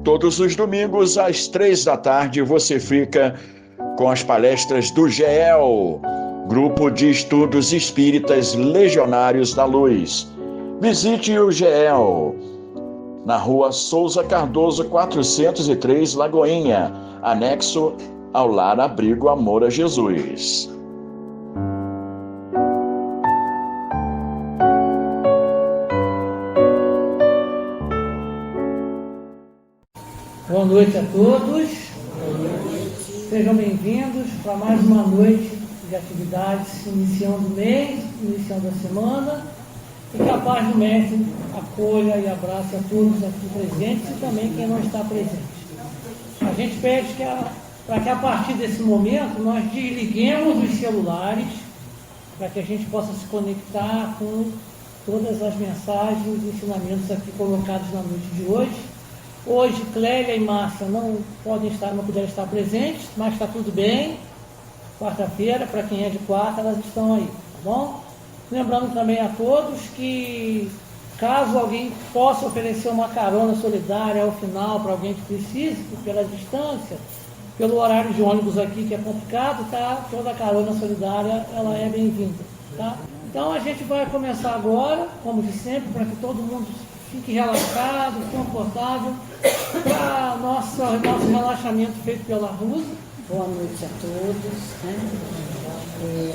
todos os domingos, às 3 da tarde, você fica com as palestras do GEL, Grupo de Estudos Espíritas Legionários da Luz. Visite o GEL, na Rua Souza Cardoso, 403, Lagoinha, anexo ao Lar Abrigo Amor a Jesus. Boa noite a todos. Sejam bem-vindos para mais uma noite de atividades, iniciando o mês, iniciando a semana. E que a paz do Mestre acolha e abrace a todos aqui presentes e também quem não está presente. A gente pede para que a partir desse momento nós desliguemos os celulares para que a gente possa se conectar com todas as mensagens e ensinamentos aqui colocados na noite de hoje. Hoje, Clélia e Márcia não puderam estar presentes, mas está tudo bem. Quarta-feira, para quem é de quarta, elas estão aí, tá bom? Lembrando também a todos que, caso alguém possa oferecer uma carona solidária ao final para alguém que precise, pela distância, pelo horário de ônibus aqui, que é complicado, tá? Toda carona solidária, ela é bem-vinda, tá? Então, a gente vai começar agora, como de sempre, para que todo mundo fique relaxado, confortável, para nosso relaxamento feito pela Rusa. Boa noite a todos.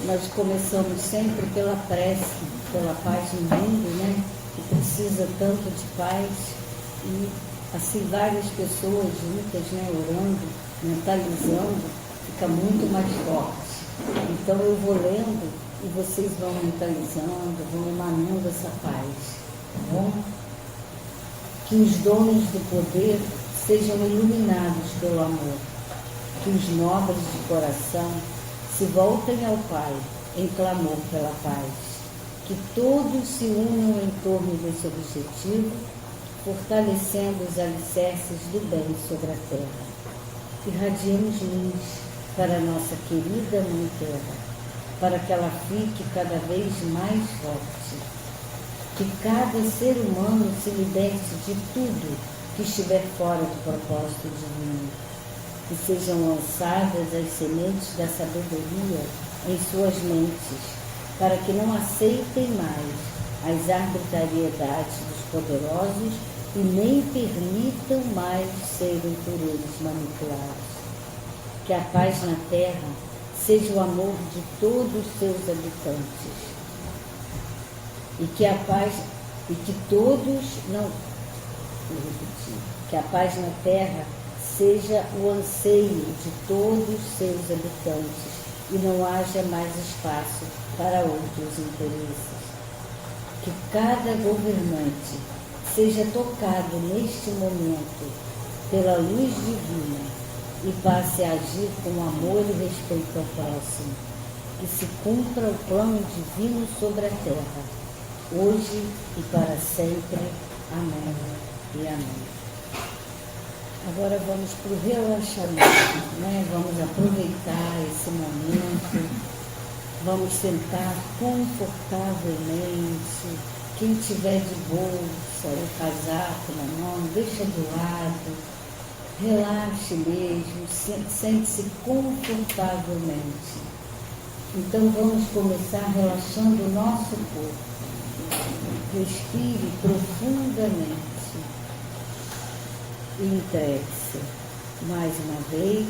Nós começamos sempre pela prece, pela paz no mundo, né? Que precisa tanto de paz. E assim várias pessoas juntas, né? Orando, mentalizando, fica muito mais forte. Então eu vou lendo e vocês vão mentalizando, vão emanando essa paz. Tá bom? Que os donos do poder sejam iluminados pelo amor, que os nobres de coração se voltem ao Pai em clamor pela paz, que todos se unam em torno desse objetivo, fortalecendo os alicerces do bem sobre a terra. Irradiemos luz para a nossa querida Mãe Terra, para que ela fique cada vez mais forte. Que cada ser humano se liberte de tudo que estiver fora do propósito divino. Que sejam lançadas as sementes da sabedoria em suas mentes, para que não aceitem mais as arbitrariedades dos poderosos e nem permitam mais serem por eles manipulados. Que a paz na terra seja o amor de todos os seus habitantes. E que a paz, e que todos não, que a paz na terra seja o anseio de todos os seus habitantes e não haja mais espaço para outros interesses. Que cada governante seja tocado neste momento pela luz divina e passe a agir com amor e respeito ao próximo. Que se cumpra o plano divino sobre a terra, hoje e para sempre. Amém e amém. Agora vamos para o relaxamento, né? Vamos aproveitar esse momento, vamos sentar confortavelmente. Quem tiver de bolsa ou casaco na mão, deixa do lado, relaxe mesmo, sente-se confortavelmente. Então vamos começar relaxando o nosso corpo. Respire profundamente e entregue-se. Mais uma vez,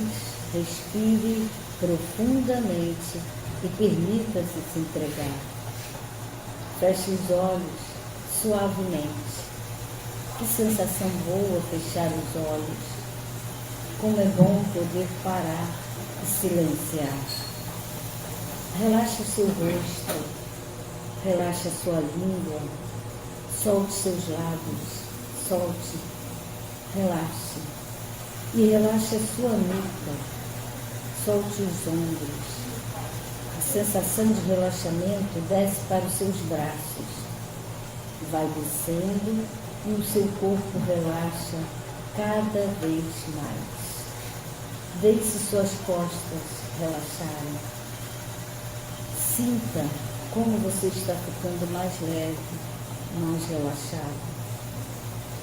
respire profundamente e permita-se se entregar. Feche os olhos suavemente. Que sensação boa fechar os olhos. Como é bom poder parar e silenciar. Relaxe o seu rosto. Relaxe a sua língua, solte seus lábios, solte, relaxe. E relaxe a sua nuca, solte os ombros. A sensação de relaxamento desce para os seus braços, vai descendo e o seu corpo relaxa cada vez mais. Deixe suas costas relaxarem. Sinta como você está ficando mais leve, mais relaxado.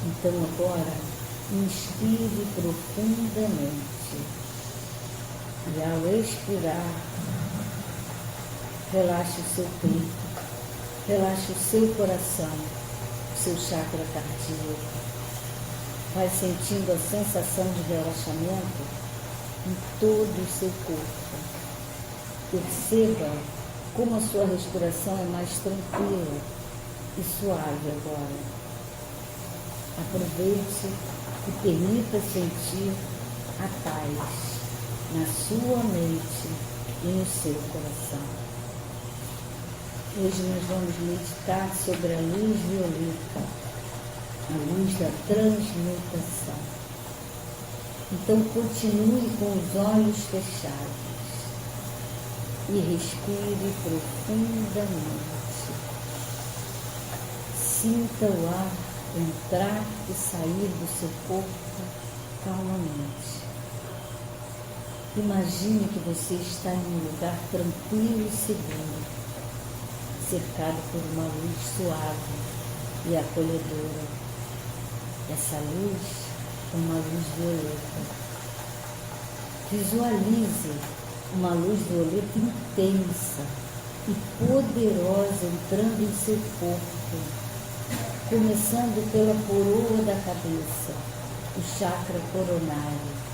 Então agora, Inspire profundamente e ao expirar, relaxe o seu peito, relaxe o seu coração, o seu chakra cardíaco. Vai sentindo a sensação de relaxamento em todo o seu corpo. Perceba como a sua respiração é mais tranquila e suave agora. Aproveite e permita sentir a paz na sua mente e no seu coração. Hoje nós vamos meditar sobre a luz violeta, a luz da transmutação. Então continue com os olhos fechados e respire profundamente. Sinta o ar entrar e sair do seu corpo calmamente. Imagine que você está em um lugar tranquilo e seguro, cercado por uma luz suave e acolhedora. Essa luz é uma luz violeta. Visualize uma luz violeta intensa e poderosa entrando em seu corpo, começando pela coroa da cabeça, o chakra coronário.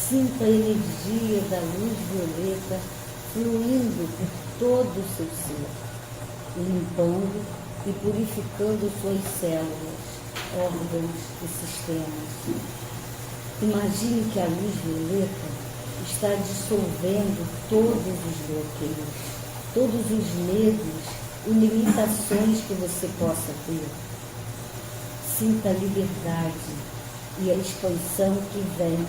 Sinta a energia da luz violeta fluindo por todo o seu ser, limpando e purificando suas células, órgãos e sistemas. Imagine que a luz violeta está dissolvendo todos os bloqueios, todos os medos e limitações que você possa ter. Sinta a liberdade e a expansão que vem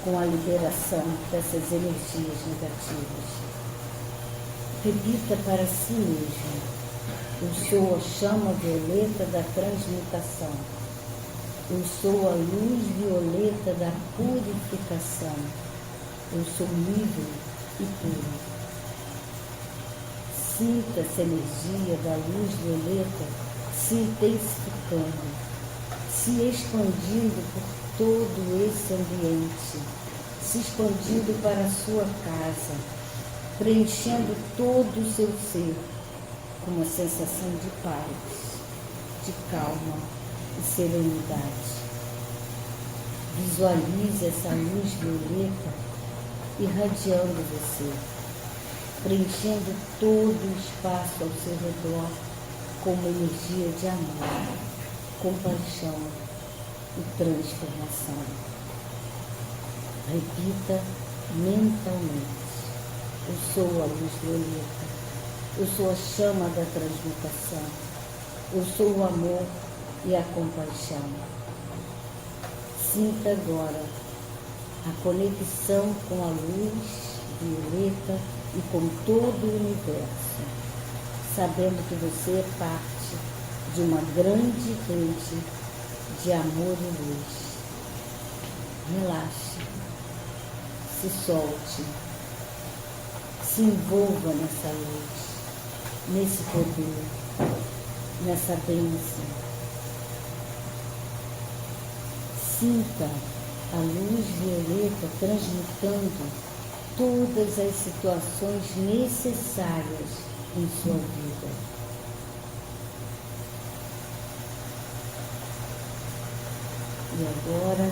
com a liberação dessas energias negativas. Repita para si mesmo: eu sou a chama violeta da transmutação. Eu sou a luz violeta da purificação. Eu sou livre e puro. Sinta essa energia da luz violeta se intensificando, se expandindo por todo esse ambiente, se expandindo para a sua casa, preenchendo todo o seu ser com uma sensação de paz, de calma e serenidade. Visualize essa luz violeta irradiando você, preenchendo todo o espaço ao seu redor com uma energia de amor, compaixão e transformação. Repita mentalmente: eu sou a luz violeta, eu sou a chama da transmutação, eu sou o amor e a compaixão. Sinta agora a conexão com a luz violeta e com todo o universo, sabendo que você é parte de uma grande rede de amor e luz. Relaxe, se solte, se envolva nessa luz, nesse poder, nessa bênção. Sinta a luz violeta transmutando todas as situações necessárias em sua vida. E agora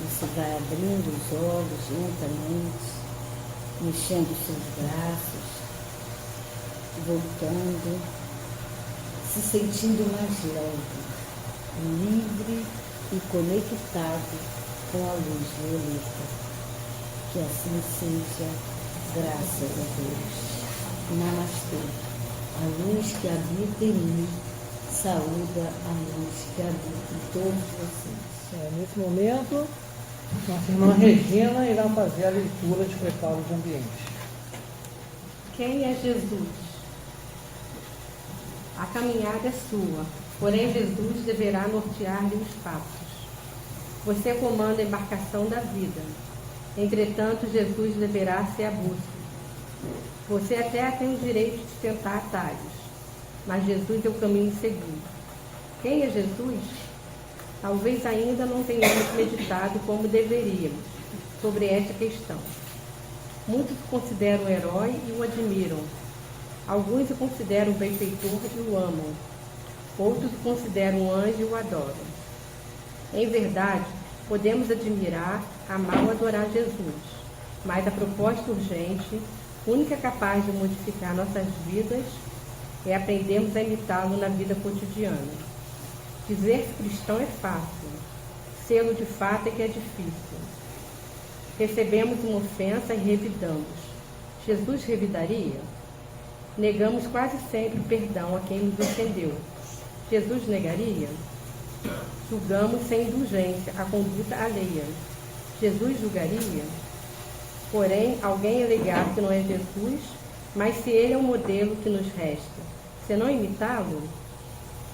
você vai abrindo os olhos lentamente, mexendo os seus braços, voltando, se sentindo mais leve, livre e conectado com a luz violeta. Que assim seja, graças a Deus. Namastê. A luz que habita em mim saúda a luz que habita em todos vocês. Nesse momento, nossa irmã Regina irá fazer a leitura de preparo de ambiente. Quem é Jesus? A caminhada é sua, porém Jesus deverá nortear-lhe os passos. Você comanda a embarcação da vida. Entretanto, Jesus deverá ser a bússola. Você até tem o direito de tentar atalhos, mas Jesus é o caminho seguro. Quem é Jesus? Talvez ainda não tenhamos meditado como deveríamos sobre esta questão. Muitos o consideram herói e o admiram. Alguns o consideram benfeitor e o amam. Outros o consideram um anjo e o adoram. Em verdade, podemos admirar, amar ou adorar Jesus, mas a proposta urgente, única capaz de modificar nossas vidas, é aprendermos a imitá-lo na vida cotidiana. Dizer-se cristão é fácil, sê-lo de fato é que é difícil. Recebemos uma ofensa e revidamos. Jesus revidaria? Negamos quase sempre perdão a quem nos ofendeu. Jesus negaria? Julgamos sem indulgência a conduta alheia. Jesus julgaria? Porém, alguém alegar que não é Jesus, mas se ele é o modelo que nos resta, se não imitá-lo?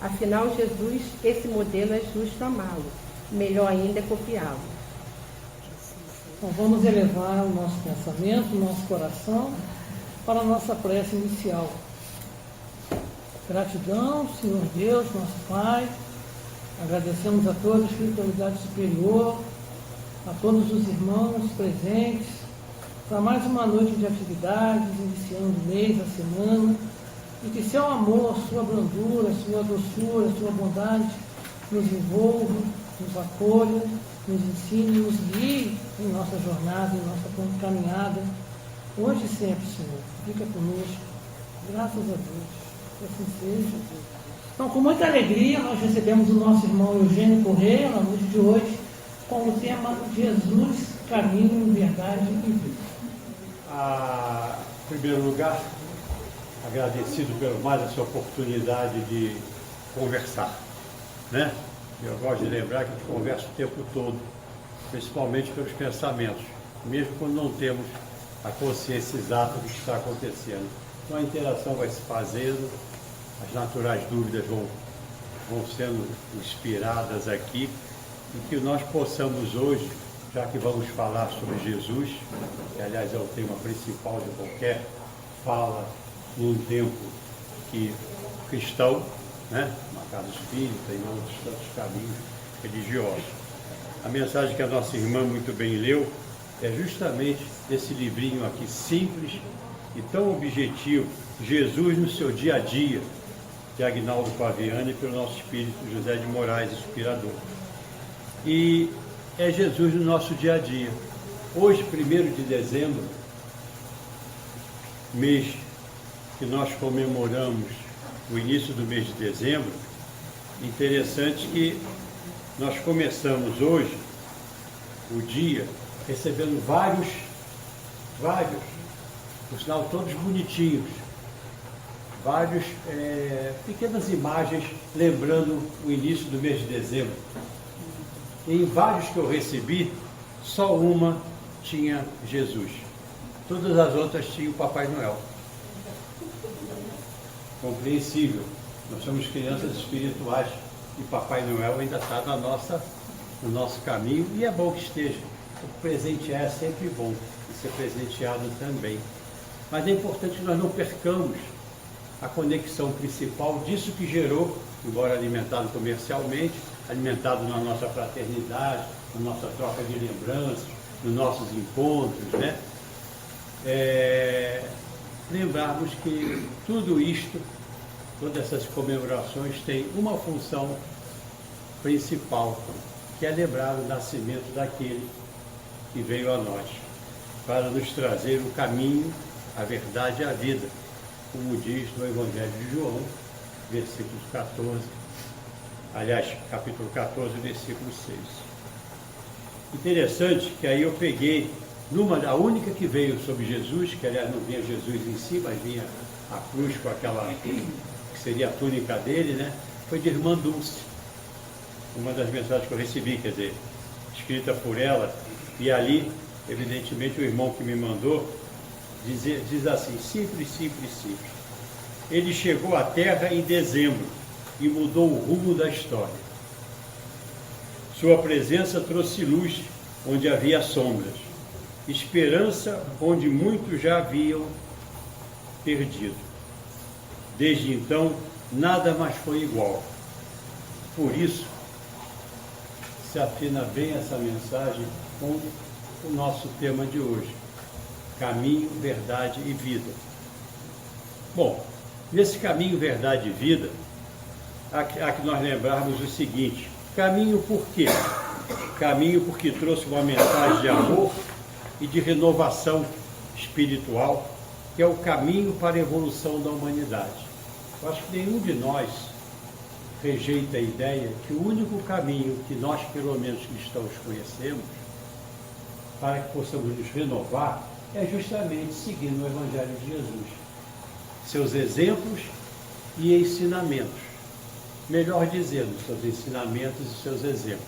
Afinal, Jesus, esse modelo é justo amá-lo, melhor ainda é copiá-lo. Então vamos elevar o nosso pensamento, o nosso coração para a nossa prece inicial. Gratidão, Senhor Deus, nosso Pai. Agradecemos a toda a espiritualidade superior, a todos os irmãos presentes, para mais uma noite de atividades, iniciando o mês, a semana, e que seu amor, sua brandura, sua doçura, sua bondade nos envolva, nos acolha, nos ensine, nos guie em nossa jornada, em nossa caminhada, hoje e sempre, Senhor. Fica conosco, graças a Deus, que assim seja. Então, com muita alegria, nós recebemos o nosso irmão Eugênio Correia, na noite de hoje, com o tema Jesus, Caminho, Verdade e Vida. Em primeiro lugar, agradecido por mais essa oportunidade de conversar, né? Eu gosto de lembrar que a gente conversa o tempo todo, principalmente pelos pensamentos, mesmo quando não temos a consciência exata do que está acontecendo. Então a interação vai se fazendo, as naturais dúvidas vão sendo inspiradas aqui, e que nós possamos hoje, já que vamos falar sobre Jesus, que aliás é o tema principal de qualquer fala num tempo que cristão, né, uma casa espírita e outros tantos caminhos religiosos. A mensagem que a nossa irmã muito bem leu é justamente esse livrinho aqui, simples e tão objetivo, Jesus no seu dia a dia, de Agnaldo Paviani, pelo nosso espírito José de Moraes, inspirador. E é Jesus no nosso dia a dia. Hoje, 1º de dezembro, mês que nós comemoramos o início do mês de dezembro, interessante que nós começamos hoje o dia recebendo vários, por sinal todos bonitinhos, vários pequenas imagens lembrando o início do mês de dezembro. E em vários que eu recebi, só uma tinha Jesus. Todas as outras tinham o Papai Noel. Compreensível. Nós somos crianças espirituais e Papai Noel ainda está no nosso caminho, e é bom que esteja. O presentear é sempre bom, e ser presenteado também. Mas é importante que nós não percamos a conexão principal disso que gerou, embora alimentado comercialmente, alimentado na nossa fraternidade, na nossa troca de lembranças, nos nossos encontros, né? Lembrarmos que tudo isto, todas essas comemorações têm uma função principal, que é lembrar o nascimento daquele que veio a nós, para nos trazer o caminho, a verdade e a vida, como diz no Evangelho de João, versículo 14, aliás, capítulo 14, versículo 6. Interessante que aí eu peguei a única que veio sobre Jesus, que aliás não vinha Jesus em si, mas vinha a cruz com aquela, que seria a túnica dele, né? Foi de Irmã Dulce, uma das mensagens que eu recebi, quer dizer, escrita por ela, e ali, evidentemente, o irmão que me mandou, diz assim, simples, simples, simples. Ele chegou à Terra em dezembro e mudou o rumo da história. Sua presença trouxe luz onde havia sombras, esperança onde muitos já haviam perdido. Desde então, nada mais foi igual. Por isso, se afina bem essa mensagem com o nosso tema de hoje: caminho, verdade e vida. Bom, nesse caminho, verdade e vida, há que nós lembrarmos o seguinte: caminho por quê? Caminho porque trouxe uma mensagem de amor e de renovação espiritual, que é o caminho para a evolução da humanidade. Eu acho que nenhum de nós rejeita a ideia que o único caminho que nós, pelo menos cristãos, conhecemos para que possamos nos renovar é justamente seguindo o Evangelho de Jesus, seus exemplos e ensinamentos. Melhor dizendo, seus ensinamentos e seus exemplos.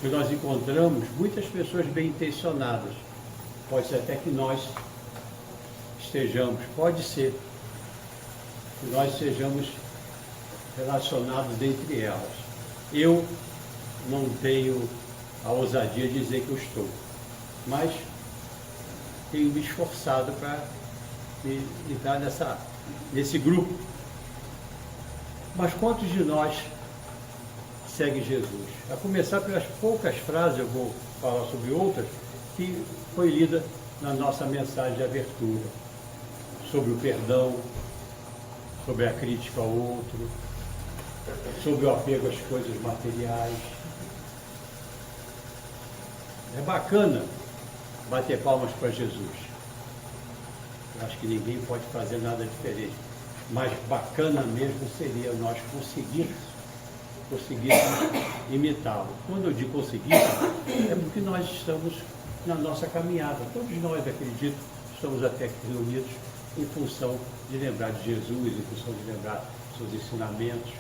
Que nós encontramos muitas pessoas bem intencionadas. Pode ser até que nós estejamos, pode ser que nós sejamos relacionados entre elas. Eu não tenho a ousadia de dizer que eu estou, mas tenho me esforçado para entrar nesse grupo. Mas quantos de nós seguem Jesus? A começar pelas poucas frases, eu vou falar sobre outras, que foi lida na nossa mensagem de abertura, sobre o perdão, sobre a crítica ao outro, sobre o apego às coisas materiais. É bacana bater palmas para Jesus. Eu acho que ninguém pode fazer nada diferente. Mas bacana mesmo seria nós conseguirmos imitá-lo. Quando eu digo conseguir, é porque nós estamos na nossa caminhada. Todos nós, acredito, estamos até aqui reunidos em função de lembrar de Jesus, em função de lembrar dos seus ensinamentos,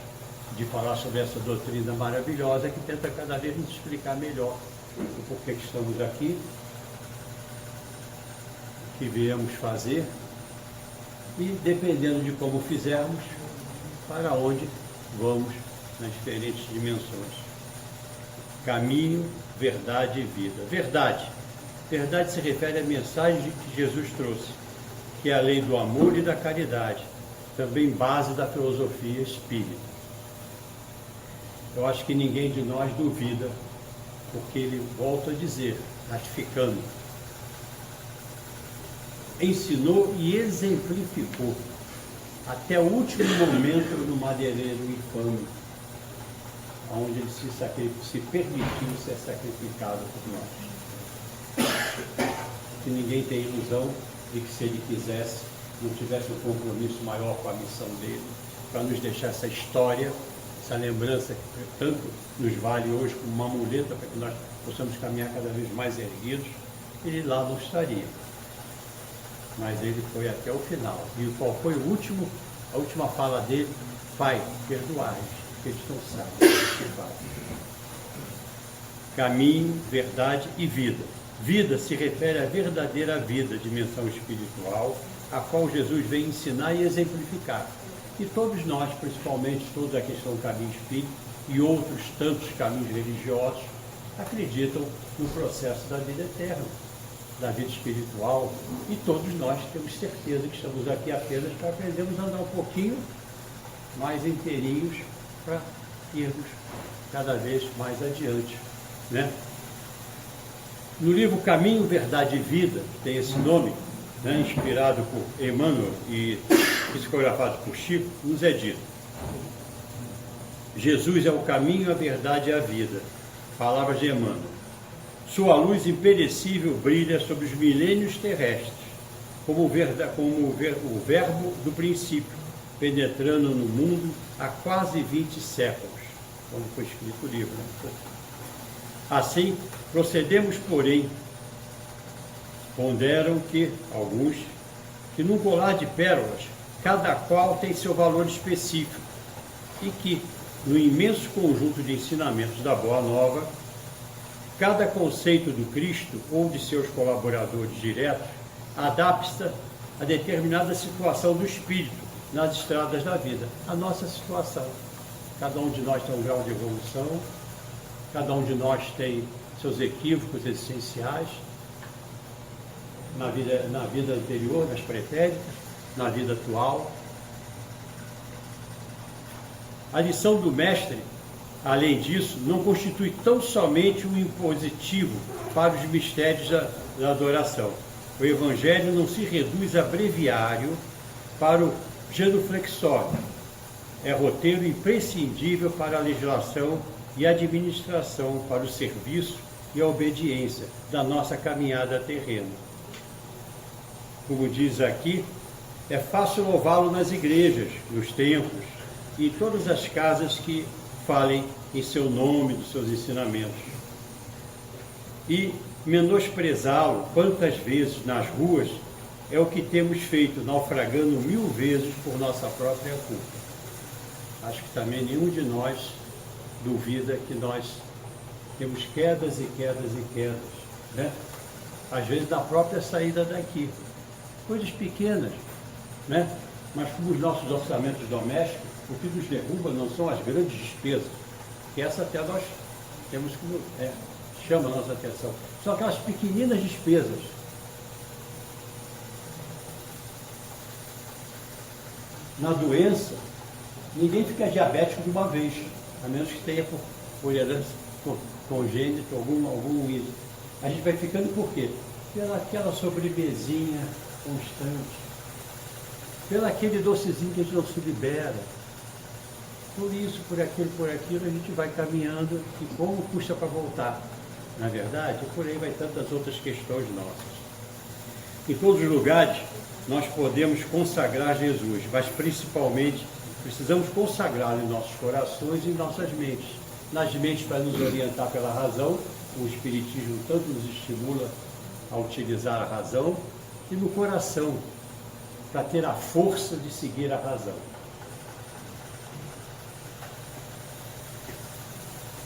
de falar sobre essa doutrina maravilhosa que tenta cada vez nos explicar melhor o porquê que estamos aqui, o que viemos fazer e, dependendo de como fizermos, para onde vamos nas diferentes dimensões. Caminho, verdade e vida. Verdade. Verdade se refere à mensagem que Jesus trouxe, que é a lei do amor e da caridade, também base da filosofia espírita. Eu acho que ninguém de nós duvida, porque ele volta a dizer, ratificando, ensinou e exemplificou até o último momento no madeireiro infame, onde ele se permitiu ser sacrificado por nós. Que ninguém tem ilusão de que, se ele quisesse, não tivesse um compromisso maior com a missão dele, para nos deixar essa história, essa lembrança que tanto nos vale hoje como uma muleta para que nós possamos caminhar cada vez mais erguidos. Ele lá não estaria. Mas ele foi até o final. E qual foi a última fala dele? Pai, perdoai-os, porque eles não sabem o que fazem. Caminho, verdade e vida. Vida se refere à verdadeira vida, dimensão espiritual, a qual Jesus vem ensinar e exemplificar. E todos nós, principalmente todos aqui que estão no caminho espírita e outros tantos caminhos religiosos, acreditam no processo da vida eterna, da vida espiritual, e todos nós temos certeza que estamos aqui apenas para aprendermos a andar um pouquinho mais inteirinhos para irmos cada vez mais adiante, né? No livro Caminho, Verdade e Vida, que tem esse nome, né, inspirado por Emmanuel e psicografado por Chico, nos é dito: Jesus é o caminho, a verdade e a vida. Palavras de Emmanuel. Sua luz imperecível brilha sobre os milênios terrestres, como o verbo do princípio, penetrando no mundo há quase 20 séculos, quando foi escrito o livro. Né? Assim, procedemos, porém, ponderam que alguns, que num colar de pérolas, cada qual tem seu valor específico, e que, no imenso conjunto de ensinamentos da Boa Nova, cada conceito do Cristo ou de seus colaboradores diretos adapta-se a determinada situação do espírito nas estradas da vida, a nossa situação. Cada um de nós tem um grau de evolução, cada um de nós tem seus equívocos essenciais na vida anterior, nas pretéritas, na vida atual. A lição do Mestre Além disso, não constitui tão somente um impositivo para os mistérios da adoração. O Evangelho não se reduz a breviário para o genuflexório. É roteiro imprescindível para a legislação e administração, para o serviço e a obediência da nossa caminhada terrena. Como diz aqui, é fácil louvá-lo nas igrejas, nos templos e em todas as casas que falem em seu nome, dos seus ensinamentos. E menosprezá-lo quantas vezes nas ruas é o que temos feito, naufragando 1000 vezes por nossa própria culpa. Acho que também nenhum de nós duvida que nós temos quedas e quedas e quedas, né? Às vezes da própria saída daqui. Coisas pequenas, né? Mas como os nossos orçamentos domésticos, o que nos derruba não são as grandes despesas, que essa até nós temos como chama a nossa atenção. São aquelas pequeninas despesas. Na doença, ninguém fica diabético de uma vez, a menos que tenha por herança congênito, algum isso. A gente vai ficando por quê? Pelaquela sobremesinha constante, pelo aquele docezinho que a gente não se libera. Por isso, por aquilo, a gente vai caminhando e como custa para voltar. Na verdade, por aí vai tantas outras questões nossas. Em todos os lugares, nós podemos consagrar Jesus, mas principalmente precisamos consagrá-lo em nossos corações e em nossas mentes. Nas mentes, para nos orientar pela razão, o Espiritismo tanto nos estimula a utilizar a razão, e no coração, para ter a força de seguir a razão.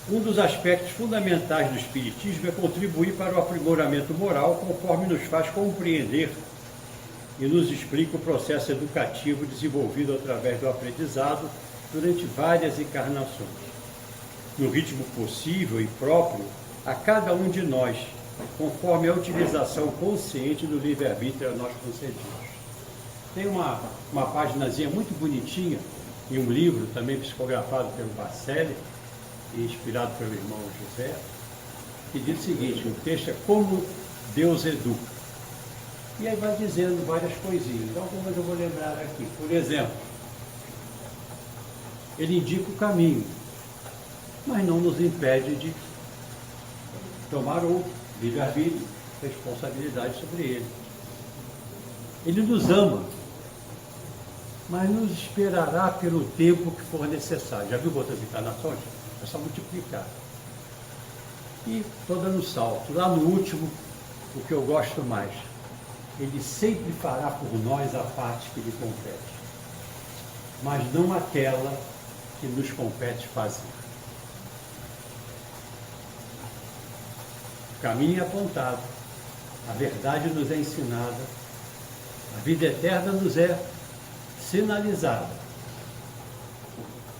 Um dos aspectos fundamentais do Espiritismo é contribuir para o aprimoramento moral, conforme nos faz compreender e nos explica o processo educativo desenvolvido através do aprendizado durante várias encarnações. No ritmo possível e próprio a cada um de nós, conforme a utilização consciente do livre-arbítrio a nós concedidos. Tem uma paginazinha muito bonitinha em um livro, também psicografado pelo Bacelli, e inspirado pelo irmão José, que diz o seguinte: o texto é Como Deus Educa. E aí vai dizendo várias coisinhas. Então, algumas eu vou lembrar aqui. Por exemplo, ele indica o caminho, mas não nos impede de tomar outro, livre-arbítrio, responsabilidade sobre ele. Ele nos ama, mas nos esperará pelo tempo que for necessário. Já viu outras encarnações? É só multiplicar. E estou dando salto. Lá no último, o que eu gosto mais. Ele sempre fará por nós a parte que lhe compete, mas não aquela que nos compete fazer. O caminho é apontado, a verdade nos é ensinada, a vida eterna nos é sinalizada,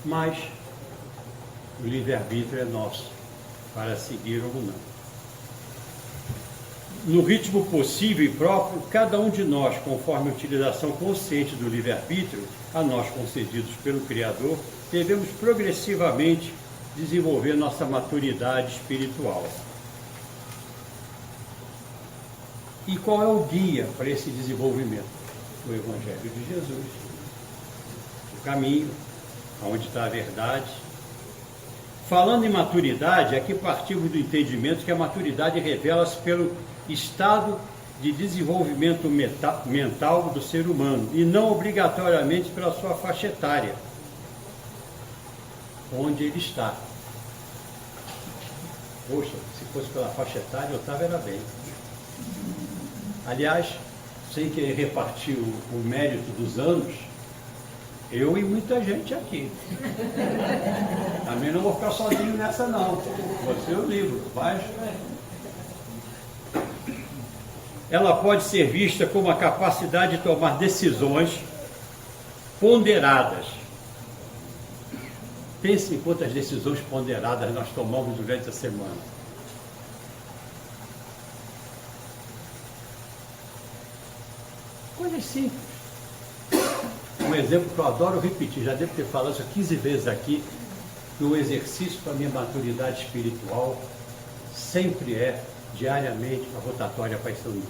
mas o livre-arbítrio é nosso, para seguir ou não. No ritmo possível e próprio, cada um de nós, conforme a utilização consciente do livre-arbítrio, a nós concedidos pelo Criador, devemos progressivamente desenvolver nossa maturidade espiritual. E qual é o guia para esse desenvolvimento? O Evangelho de Jesus, o caminho, onde está a verdade. Falando em maturidade, aqui partimos do entendimento que a maturidade revela-se pelo estado de desenvolvimento mental do ser humano e não obrigatoriamente pela sua faixa etária, onde ele está. Poxa, se fosse pela faixa etária, Otávio era bem. Aliás, sem querer repartir o mérito dos anos, eu e muita gente aqui. Também não vou ficar sozinho nessa não. Você é o livro, mas... Ela pode ser vista como a capacidade de tomar decisões ponderadas. Pense em quantas decisões ponderadas nós tomamos durante a semana. Coisas simples. Um exemplo que eu adoro repetir, já devo ter falado isso 15 vezes aqui, que o exercício para a minha maturidade espiritual sempre é, diariamente, a rotatória Pai Sandu.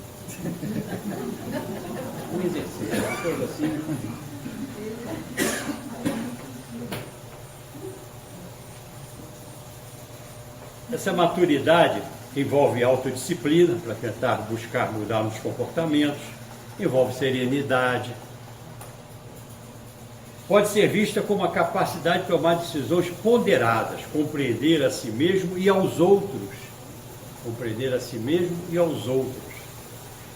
Um exercício, uma coisa assim. Essa maturidade envolve autodisciplina, para tentar buscar mudar nos comportamentos, envolve serenidade. Pode ser vista como a capacidade de tomar decisões ponderadas, compreender a si mesmo e aos outros,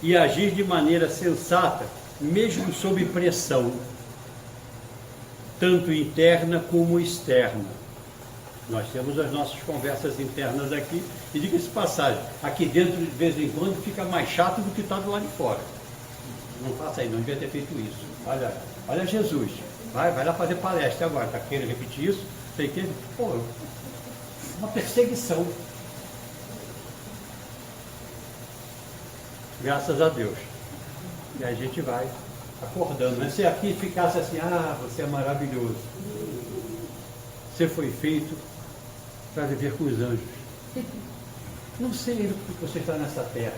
e agir de maneira sensata, mesmo sob pressão, tanto interna como externa. Nós temos as nossas conversas internas aqui, e diga-se de passagem, aqui dentro de vez em quando fica mais chato do que está do lado de fora. Não faça aí, não devia ter feito isso. Olha Jesus, vai lá fazer palestra agora, está querendo repetir isso? Tem que, uma perseguição. Graças a Deus. E aí a gente vai acordando. Né? Se aqui ficasse assim, você é maravilhoso. Você foi feito para viver com os anjos. Não sei porque você está nessa terra.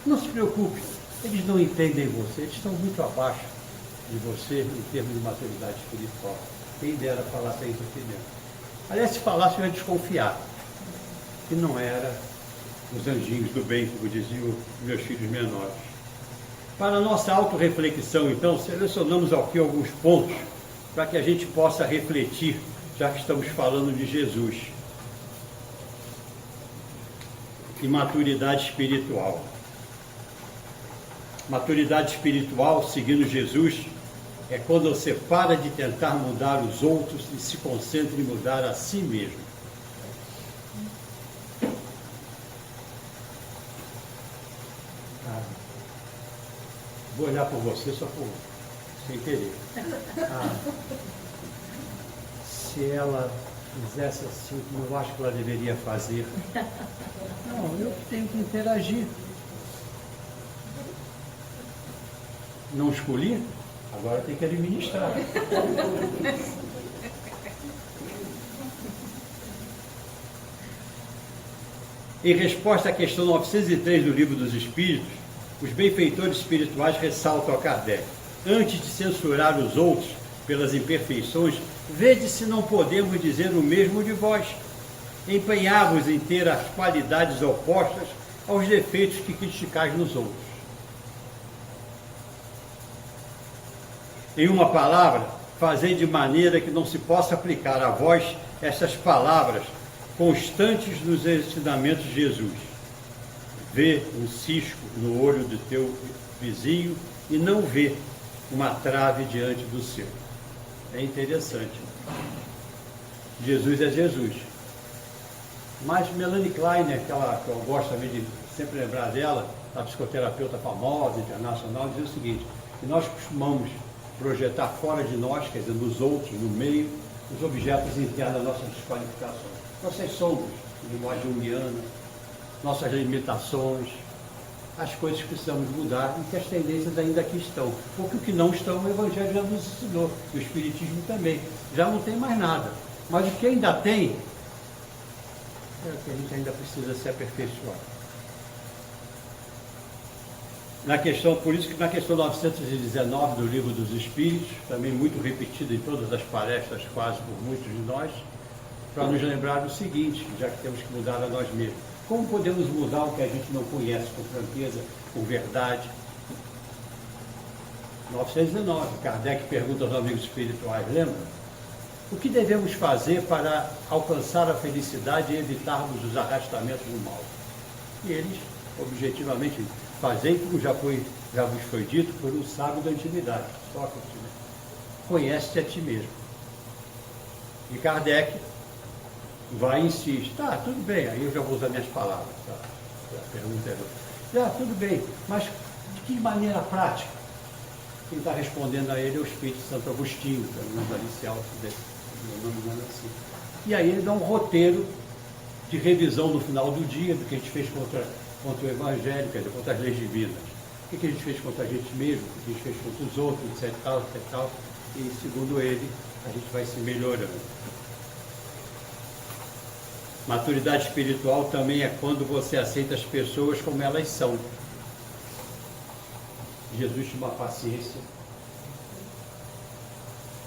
Não se preocupe, eles não entendem você, eles estão muito abaixo de você em termos de maturidade espiritual. Quem dera falar isso aqui dentro. Aliás, se falasse, eu ia desconfiar. Que não era os anjinhos do bem, como diziam os meus filhos menores. Para a nossa autorreflexão, então, selecionamos aqui alguns pontos para que a gente possa refletir, já que estamos falando de Jesus. E maturidade espiritual. Maturidade espiritual, seguindo Jesus, é quando você para de tentar mudar os outros e se concentra em mudar a si mesmo. Vou olhar por você só sem querer. Se ela fizesse assim, como eu acho que ela deveria fazer. Não, eu tenho que interagir. Não escolhi? Agora tem que administrar. Em resposta à questão 903 do Livro dos Espíritos, os benfeitores espirituais ressaltam a Kardec: antes de censurar os outros pelas imperfeições, vede se não podemos dizer o mesmo de vós. Empenhai-vos em ter as qualidades opostas aos defeitos que criticais nos outros. Em uma palavra, fazei de maneira que não se possa aplicar a vós estas palavras constantes nos ensinamentos de Jesus. Vê um cisco no olho do teu vizinho e não vê uma trave diante do seu. É interessante. Jesus é Jesus. Mas Melanie Klein, aquela que eu gosto também de sempre lembrar dela, a psicoterapeuta famosa, internacional, diz o seguinte: que nós costumamos projetar fora de nós, quer dizer, nos outros, no meio, os objetos internos das nossas desqualificações. Nossas sombras, linguagem junguiana, nossas limitações, as coisas que precisamos mudar e que as tendências ainda aqui estão. Porque o que não estão, o Evangelho já nos ensinou, o Espiritismo também. Já não tem mais nada. Mas o que ainda tem, é o que a gente ainda precisa se aperfeiçoar. Por isso que na questão 919 do Livro dos Espíritos, também muito repetida em todas as palestras, quase por muitos de nós, para nos lembrar o seguinte, já que temos que mudar a nós mesmos. Como podemos mudar o que a gente não conhece com franqueza, com verdade? 919, Kardec pergunta aos amigos espirituais, lembra? O que devemos fazer para alcançar a felicidade e evitarmos os arrastamentos do mal? E eles, objetivamente, fazem como já vos foi dito por um sábio da antiguidade, Sócrates, né? Conhece-te a ti mesmo. E Kardec vai e insiste, tudo bem, aí eu já vou usar minhas palavras, a pergunta é tudo bem, mas de que maneira prática? Quem está respondendo a ele é o Espírito Santo Agostinho, que é o nome inicial desse, meu nome assim. E aí ele dá um roteiro de revisão no final do dia, do que a gente fez contra o Evangelho, quer dizer, contra as leis divinas. O que a gente fez contra a gente mesmo, o que a gente fez contra os outros, etc. E segundo ele, a gente vai se melhorando. Maturidade espiritual também é quando você aceita as pessoas como elas são. Jesus tinha uma paciência.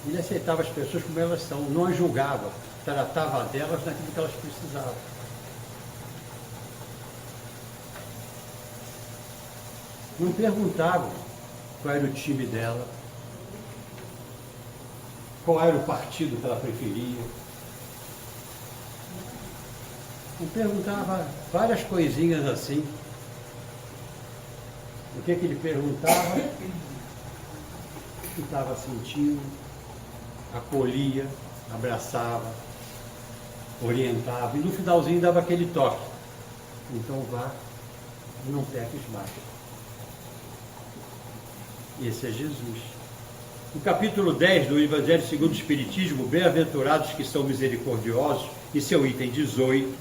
Ele aceitava as pessoas como elas são, não as julgava, tratava delas naquilo que elas precisavam. Não perguntava qual era o time dela, qual era o partido que ela preferia. Não perguntava várias coisinhas assim. O que ele perguntava? O que estava sentindo, acolhia, abraçava, orientava, e no finalzinho dava aquele toque. Então vá e não peques mais. Esse é Jesus. No capítulo 10 do Evangelho segundo o Espiritismo, bem-aventurados que são misericordiosos, e seu item 18,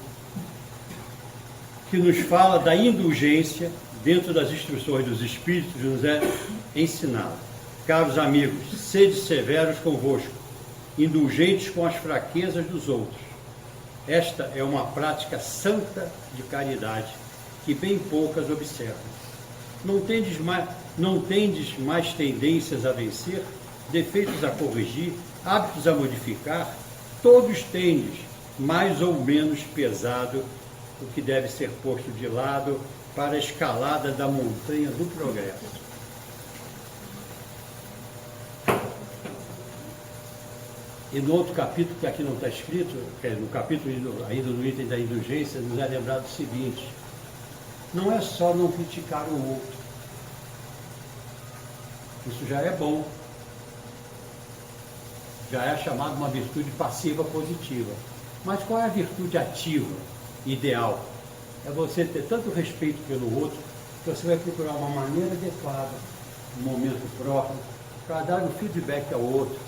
que nos fala da indulgência dentro das instruções dos Espíritos, nos é ensinado. Caros amigos, sede severos convosco, indulgentes com as fraquezas dos outros. Esta é uma prática santa de caridade, que bem poucas observam. Não tendes mais tendências a vencer, defeitos a corrigir, hábitos a modificar? Todos tendes, mais ou menos pesado, o que deve ser posto de lado para a escalada da montanha do progresso. E no outro capítulo, que aqui não está escrito, que é no capítulo ainda no item da indulgência, nos é lembrado o seguinte: não é só não criticar o outro. Isso já é bom. Já é chamado uma virtude passiva positiva. Mas qual é a virtude ativa, ideal? É você ter tanto respeito pelo outro, que você vai procurar uma maneira adequada, um momento próprio, para dar um feedback ao outro,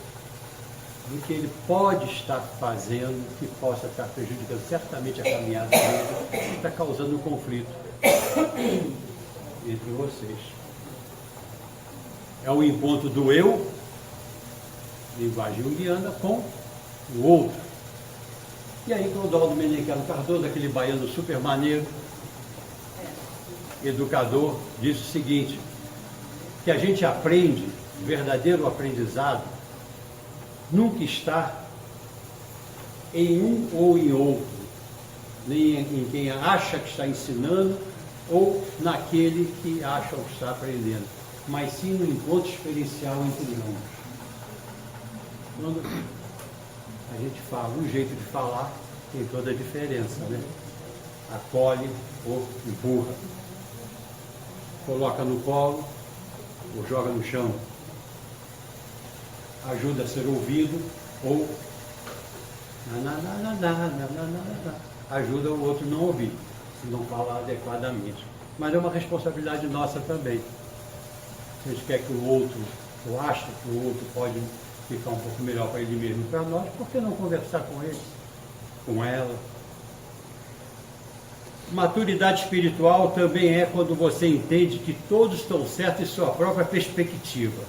do que ele pode estar fazendo, que possa estar prejudicando certamente a caminhada dele, que está causando um conflito entre vocês. É o encontro do eu, linguagem junguiana, com o outro. E aí Clodoaldo Meneghello Cardoso, aquele baiano super maneiro, educador, disse o seguinte, que a gente aprende, o verdadeiro aprendizado, nunca está em um ou em outro, nem em quem acha que está ensinando ou naquele que acha que está aprendendo, mas sim no encontro experiencial entre nós. Quando a gente fala, um jeito de falar tem toda a diferença, né? Acolhe ou empurra, coloca no colo ou joga no chão, ajuda a ser ouvido ou ajuda o outro a não ouvir, se não falar adequadamente. Mas é uma responsabilidade nossa também. Se a gente quer que o outro, ou acha que o outro pode ficar um pouco melhor para ele mesmo, para nós, por que não conversar com ele, com ela? Maturidade espiritual também é quando você entende que todos estão certos em sua própria perspectiva.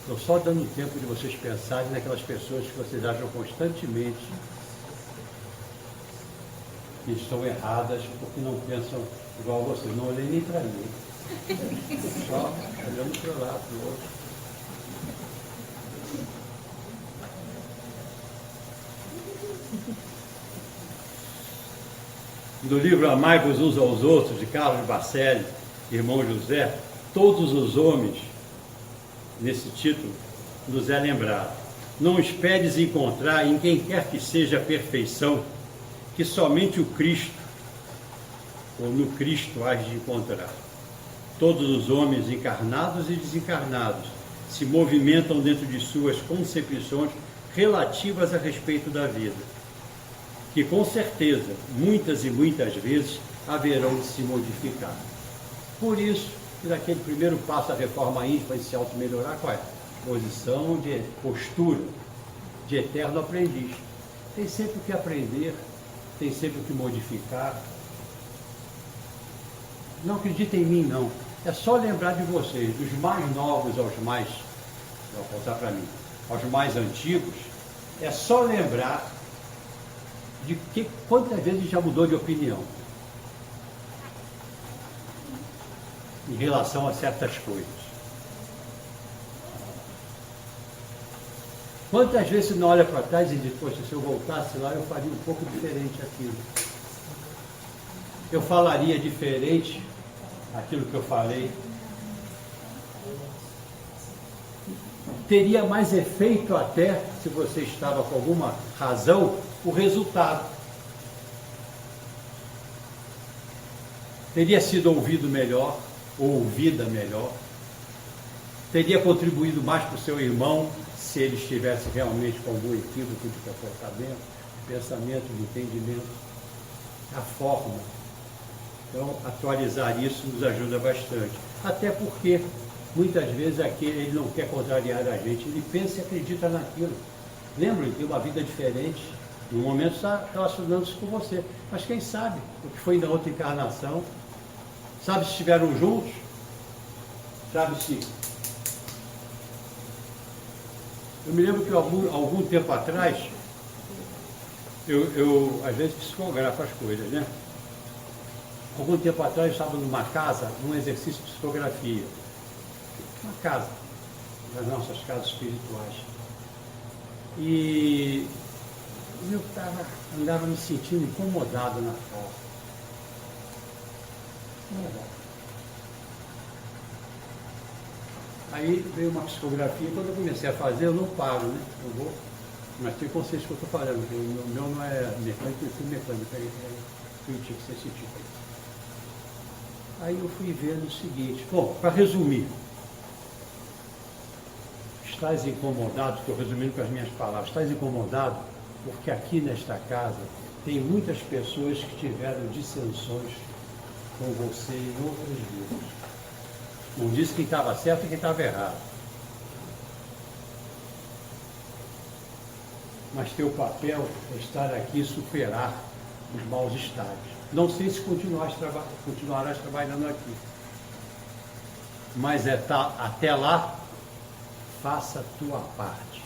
Estou só dando tempo de vocês pensarem naquelas pessoas que vocês acham constantemente que estão erradas porque não pensam igual a vocês. Não olhei nem para mim. Só olhando para o lado, para o outro. No livro Amai-vos uns aos outros, de Carlos Bacelli, irmão José, todos os homens, nesse título, nos é lembrado. Não esperes encontrar em quem quer que seja a perfeição, que somente o Cristo, ou no Cristo, hás de encontrar. Todos os homens, encarnados e desencarnados, se movimentam dentro de suas concepções relativas a respeito da vida, que com certeza, muitas e muitas vezes, haverão de se modificar. Por isso, naquele primeiro passo da reforma íntima de se auto-melhorar, qual é? Posição de postura de eterno aprendiz. Tem sempre o que aprender, tem sempre o que modificar. Não acreditem em mim, não. É só lembrar de vocês, dos mais novos aos mais, vou contar para mim, aos mais antigos, é só lembrar de que quantas vezes já mudou de opinião em relação a certas coisas. Quantas vezes você não olha para trás e diz, poxa, se eu voltasse lá eu faria um pouco diferente aquilo. Eu falaria diferente aquilo que eu falei. Teria mais efeito até, se você estava com alguma razão, o resultado. Teria sido ouvido melhor, ou ouvida melhor. Teria contribuído mais para o seu irmão, se ele estivesse realmente com algum equívoco de comportamento, de pensamento, de entendimento. A forma. Então, atualizar isso nos ajuda bastante. Até porque, muitas vezes, aquele ele não quer contrariar a gente, ele pensa e acredita naquilo. Lembra, ele tem uma vida diferente. No momento está relacionando-se com você. Mas quem sabe o que foi na outra encarnação? Sabe se estiveram juntos? Sabe se... Eu me lembro que algum tempo atrás, eu às vezes psicografo as coisas, né? Algum tempo atrás eu estava numa casa, num exercício de psicografia. Uma casa, das nossas casas espirituais. E eu andava me sentindo incomodado na casa. Aí veio uma psicografia, quando eu comecei a fazer, eu não paro, né? Eu vou, mas tem consciência que eu estou falando, porque o meu não é mecânico, eu fui mecânico, eu tive que ser científico. Aí eu fui vendo o seguinte, bom, para resumir, estás incomodado, estou resumindo com as minhas palavras, estás incomodado porque aqui nesta casa tem muitas pessoas que tiveram dissensões com você em outras vidas. Não disse quem estava certo e quem estava errado. Mas teu papel é estar aqui e superar os maus estados. Não sei se continuarás trabalhando aqui. Mas até lá, faça a tua parte.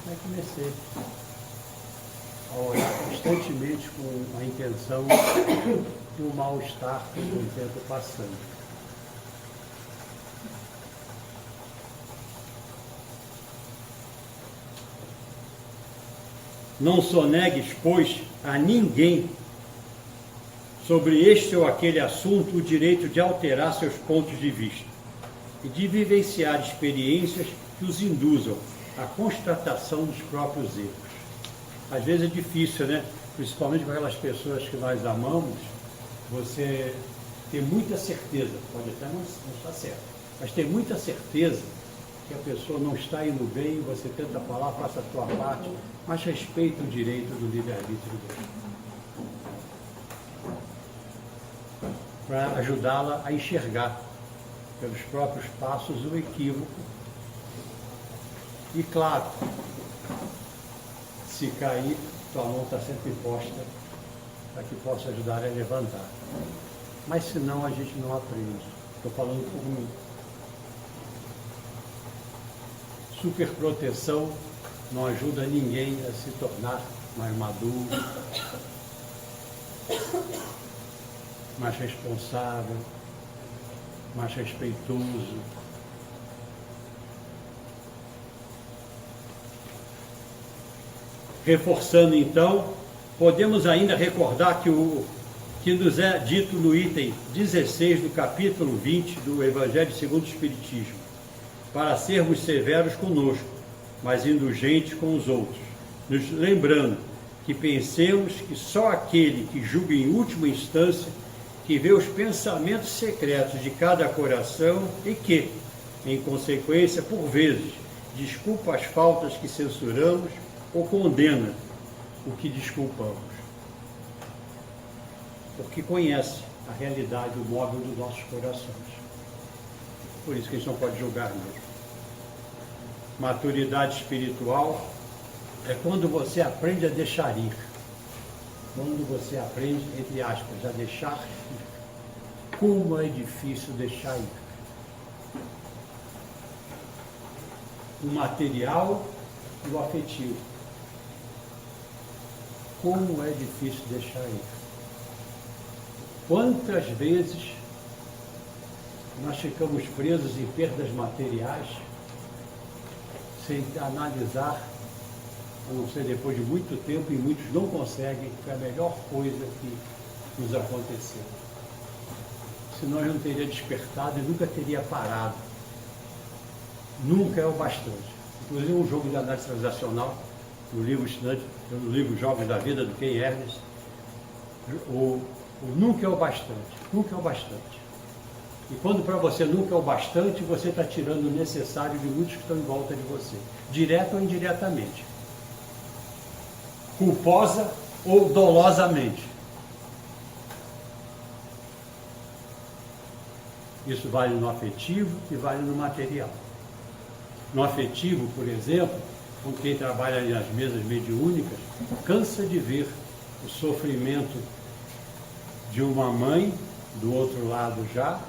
Aí comecei a orar constantemente com a intenção do mal-estar que eu tempo passando. Não sonegues, pois, a ninguém sobre este ou aquele assunto o direito de alterar seus pontos de vista e de vivenciar experiências que os induzam à constatação dos próprios erros. Às vezes é difícil, né? Principalmente com aquelas pessoas que nós amamos, você tem muita certeza, pode até não estar certo, mas tem muita certeza que a pessoa não está indo bem, você tenta falar, faça a tua parte, mas respeita o direito do livre-arbítrio dele. Para ajudá-la a enxergar, pelos próprios passos, o equívoco. E claro, se cair, tua mão está sempre posta para que possa ajudar a levantar. Mas senão a gente não aprende. Estou falando por mim. Superproteção não ajuda ninguém a se tornar mais maduro, mais responsável, mais respeitoso. Reforçando então, podemos ainda recordar que o que nos é dito no item 16 do capítulo 20 do Evangelho segundo o Espiritismo, para sermos severos conosco, mas indulgentes com os outros, nos lembrando que pensemos que só aquele que julga em última instância, que vê os pensamentos secretos de cada coração e que, em consequência, por vezes, desculpa as faltas que censuramos ou condena o que desculpamos. Porque conhece a realidade, o móvel dos nossos corações. Por isso que a gente não pode julgar mesmo. Maturidade espiritual é quando você aprende a deixar ir. Quando você aprende, entre aspas, a deixar ir. Como é difícil deixar ir. O material e o afetivo. Como é difícil deixar ir. Quantas vezes nós ficamos presos em perdas materiais sem analisar, a não ser depois de muito tempo, e muitos não conseguem, foi a melhor coisa que nos aconteceu. Senão eu não teria despertado e nunca teria parado. Nunca é o bastante. Inclusive um jogo de análise transacional, no livro Jogos da Vida, do Ken Ernest, o nunca é o bastante. Nunca é o bastante. E quando para você nunca é o bastante, você está tirando o necessário de muitos que estão em volta de você, direto ou indiretamente. Culposa ou dolosamente. Isso vale no afetivo e vale no material. No afetivo, por exemplo, com quem trabalha nas mesas mediúnicas, cansa de ver o sofrimento de uma mãe, do outro lado já,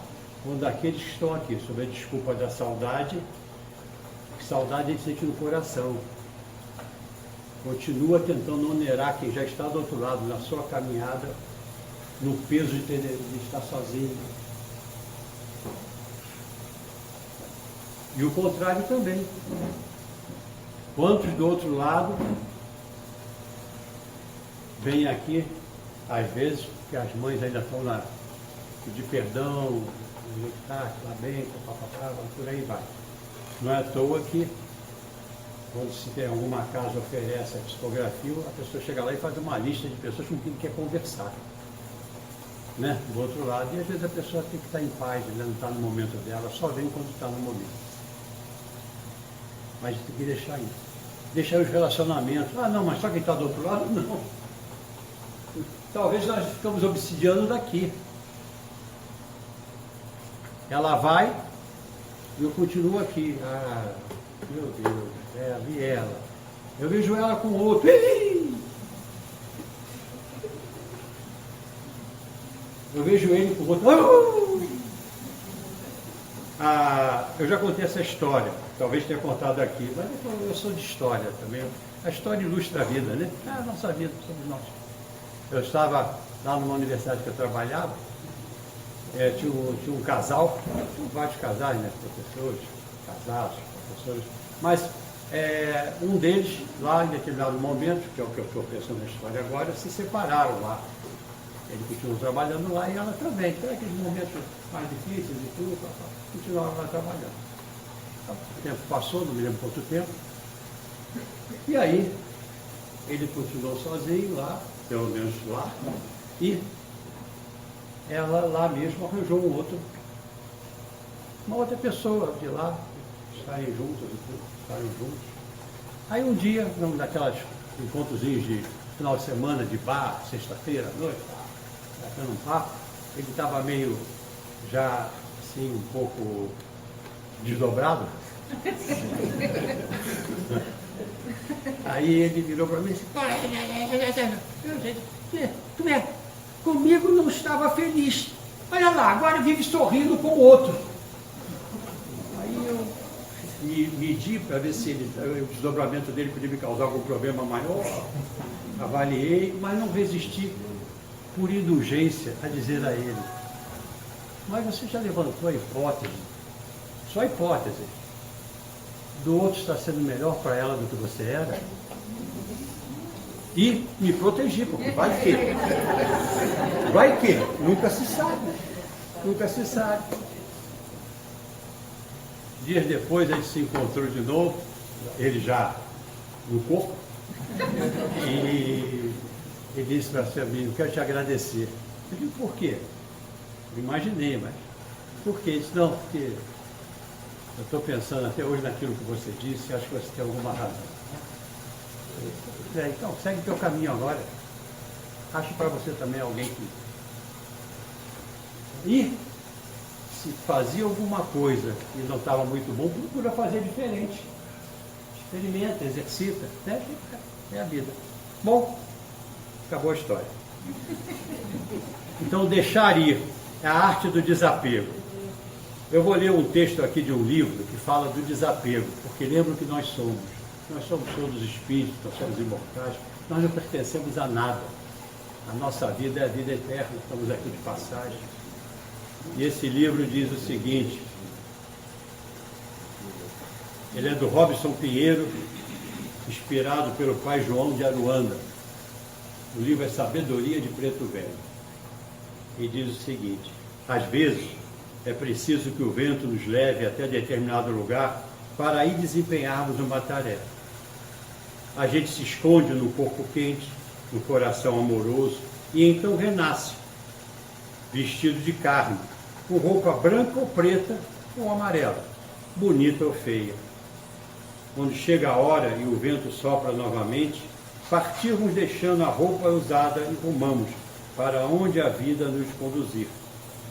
ou daqueles que estão aqui, sob a desculpa da saudade, que saudade a gente sente no coração. Continua tentando onerar quem já está do outro lado, na sua caminhada, no peso de estar sozinho. E o contrário também. Quantos do outro lado vêm aqui, às vezes, que as mães ainda estão lá, pedir perdão, tá bem, papapá, por aí vai. Não é à toa que, quando se tem alguma casa oferece a psicografia, a pessoa chega lá e faz uma lista de pessoas com quem quer conversar. Né? Do outro lado, e às vezes a pessoa tem que estar em paz, né? Não está no momento dela, só vem quando está no momento. Mas tem que deixar isso. Deixar os relacionamentos. Ah, não, mas só quem está do outro lado, não. Talvez nós ficamos obsidiando daqui. Ela vai e eu continuo aqui. Ah, meu Deus, vi ela. Eu vejo ela com outro. Eu vejo ele com outro. Eu já contei essa história, talvez tenha contado aqui, mas eu sou de história também. A história ilustra a vida, né? A nossa vida, somos nós. Eu estava lá numa universidade que eu trabalhava, tinha um casal, tinha vários casais, né? Professores, casados, professores, mas um deles, lá em determinado momento, que é o que eu estou pensando na história agora, se separaram lá. Ele continuou trabalhando lá e ela também. Então, aqueles momentos mais difíceis e tudo, continuava lá trabalhando. O tempo passou, não me lembro quanto tempo. E aí, ele continuou sozinho lá, pelo menos lá, e ela lá mesmo arranjou uma outra pessoa de lá, estarem juntos e tudo, estarem juntos. Aí um dia, num daquelas encontrozinhos de final de semana, de bar, sexta-feira à noite, batendo um papo, ele estava meio já assim, um pouco desdobrado. Aí ele virou para mim e disse, comigo não estava feliz. Olha lá, agora vive sorrindo com o outro. Aí eu medi para ver se o desdobramento dele podia me causar algum problema maior. Avaliei, mas não resisti por indulgência a dizer a ele, mas você já levantou a hipótese, só a hipótese, do outro estar sendo melhor para ela do que você era? E me protegi, porque vai que, nunca se sabe. Dias depois a gente se encontrou de novo, ele já no corpo, e ele disse para mim, eu quero te agradecer. Eu disse, por quê? Eu imaginei, mas por quê? Ele disse, não, porque eu estou pensando até hoje naquilo que você disse e acho que você tem alguma razão. Então, segue o teu caminho agora. Acho para você também alguém que... E se fazia alguma coisa e não estava muito bom, procura fazer diferente. experimenta, exercita, né? É a vida. Bom, acabou a história. Então, deixar ir é a arte do desapego. Eu vou ler um texto aqui de um livro que fala do desapego, porque lembra que nós somos. Nós somos todos espíritos, nós somos imortais, nós não pertencemos a nada. A nossa vida é a vida eterna, estamos aqui de passagem. E esse livro diz o seguinte, ele é do Robson Pinheiro, inspirado pelo pai João de Aruanda. O livro é Sabedoria de Preto Velho. E diz o seguinte, às vezes é preciso que o vento nos leve até determinado lugar para aí desempenharmos uma tarefa. A gente se esconde no corpo quente, no coração amoroso, e então renasce, vestido de carne, com roupa branca ou preta ou amarela, bonita ou feia. Quando chega a hora e o vento sopra novamente, partirmos deixando a roupa usada e rumamos para onde a vida nos conduzir,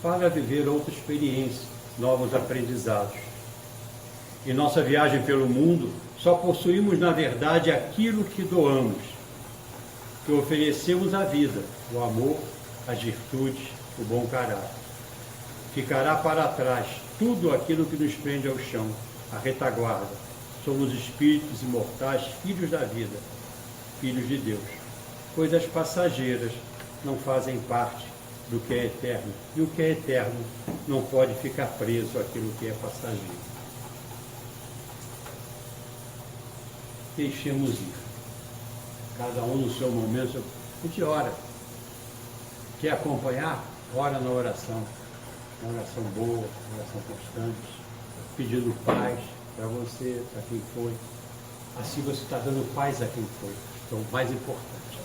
para viver outra experiência, novos aprendizados. Em nossa viagem pelo mundo, só possuímos na verdade aquilo que doamos, que oferecemos à vida, o amor, as virtudes, o bom caráter. Ficará para trás tudo aquilo que nos prende ao chão, a retaguarda. Somos espíritos imortais, filhos da vida, filhos de Deus. Coisas passageiras não fazem parte do que é eterno, e o que é eterno não pode ficar preso àquilo que é passageiro. Deixemos ir. Cada um no seu momento. A gente ora. Quer acompanhar? Ora na oração. Uma oração boa, uma oração constante, pedindo paz para você, para quem foi. Assim você está dando paz a quem foi. Então, o mais importante.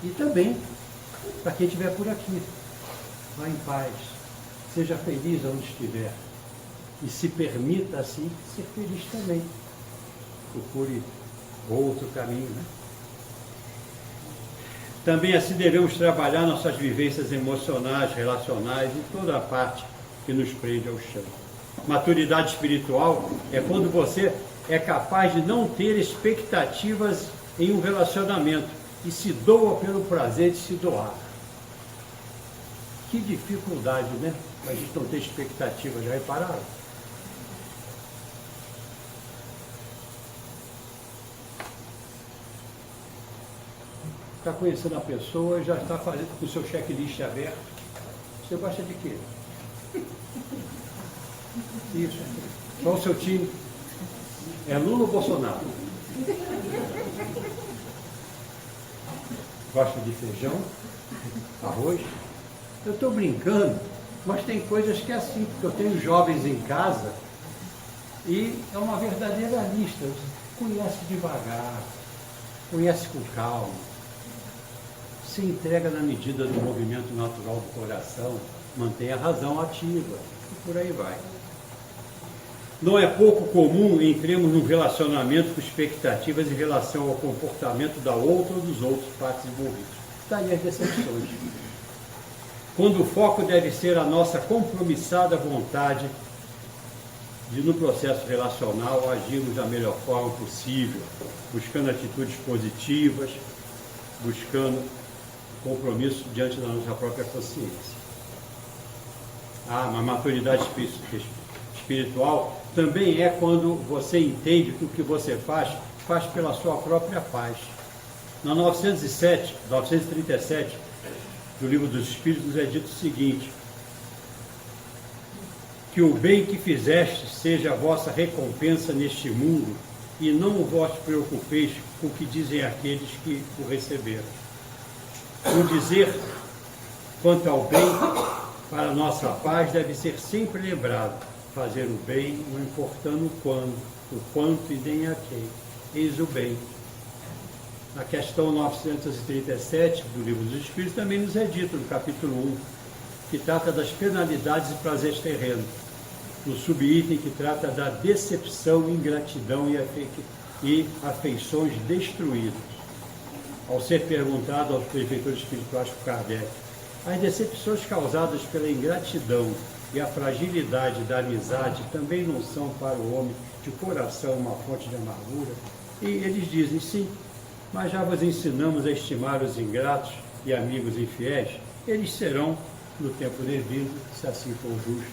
E também, para quem estiver por aqui, vá em paz. Seja feliz onde estiver. E se permita, assim, ser feliz também. Procure outro caminho, né? Também assim devemos trabalhar nossas vivências emocionais, relacionais e toda a parte que nos prende ao chão. Maturidade espiritual é quando você é capaz de não ter expectativas em um relacionamento e se doa pelo prazer de se doar. Que dificuldade, né? A gente não ter expectativa, já repararam? Está conhecendo a pessoa e já está fazendo com o seu checklist aberto. Você gosta de quê? Isso. Qual o seu time? É Lula ou Bolsonaro? Gosta de feijão? Arroz? Eu estou brincando, mas tem coisas que é assim, porque eu tenho jovens em casa e é uma verdadeira lista. Conhece devagar, conhece com calma. Se entrega na medida do movimento natural do coração, mantém a razão ativa, e por aí vai. Não é pouco comum entremos num relacionamento com expectativas em relação ao comportamento da outra ou dos outros partes envolvidos. Daí as decepções. Quando o foco deve ser a nossa compromissada vontade de, no processo relacional, agirmos da melhor forma possível, buscando atitudes positivas, buscando compromisso diante da nossa própria consciência. Mas maturidade espiritual também é quando você entende que o que você faz pela sua própria paz. Na 937, do Livro dos Espíritos, é dito o seguinte: que o bem que fizeste seja a vossa recompensa neste mundo, e não vos preocupeis com o que dizem aqueles que o receberam. O dizer quanto ao bem para a nossa paz deve ser sempre lembrado: fazer o bem, não importando o quanto e nem a quem. Eis o bem. Na questão 937 do Livro dos Espíritos também nos é dito, no capítulo 1, que trata das penalidades e prazeres terrenos. No subitem que trata da decepção, ingratidão e afeições destruídas. Ao ser perguntado aos benfeitores espirituais por Kardec, as decepções causadas pela ingratidão e a fragilidade da amizade também não são para o homem de coração uma fonte de amargura. E eles dizem, sim, mas já vos ensinamos a estimar os ingratos e amigos infiéis, eles serão, no tempo devido, se assim for justo,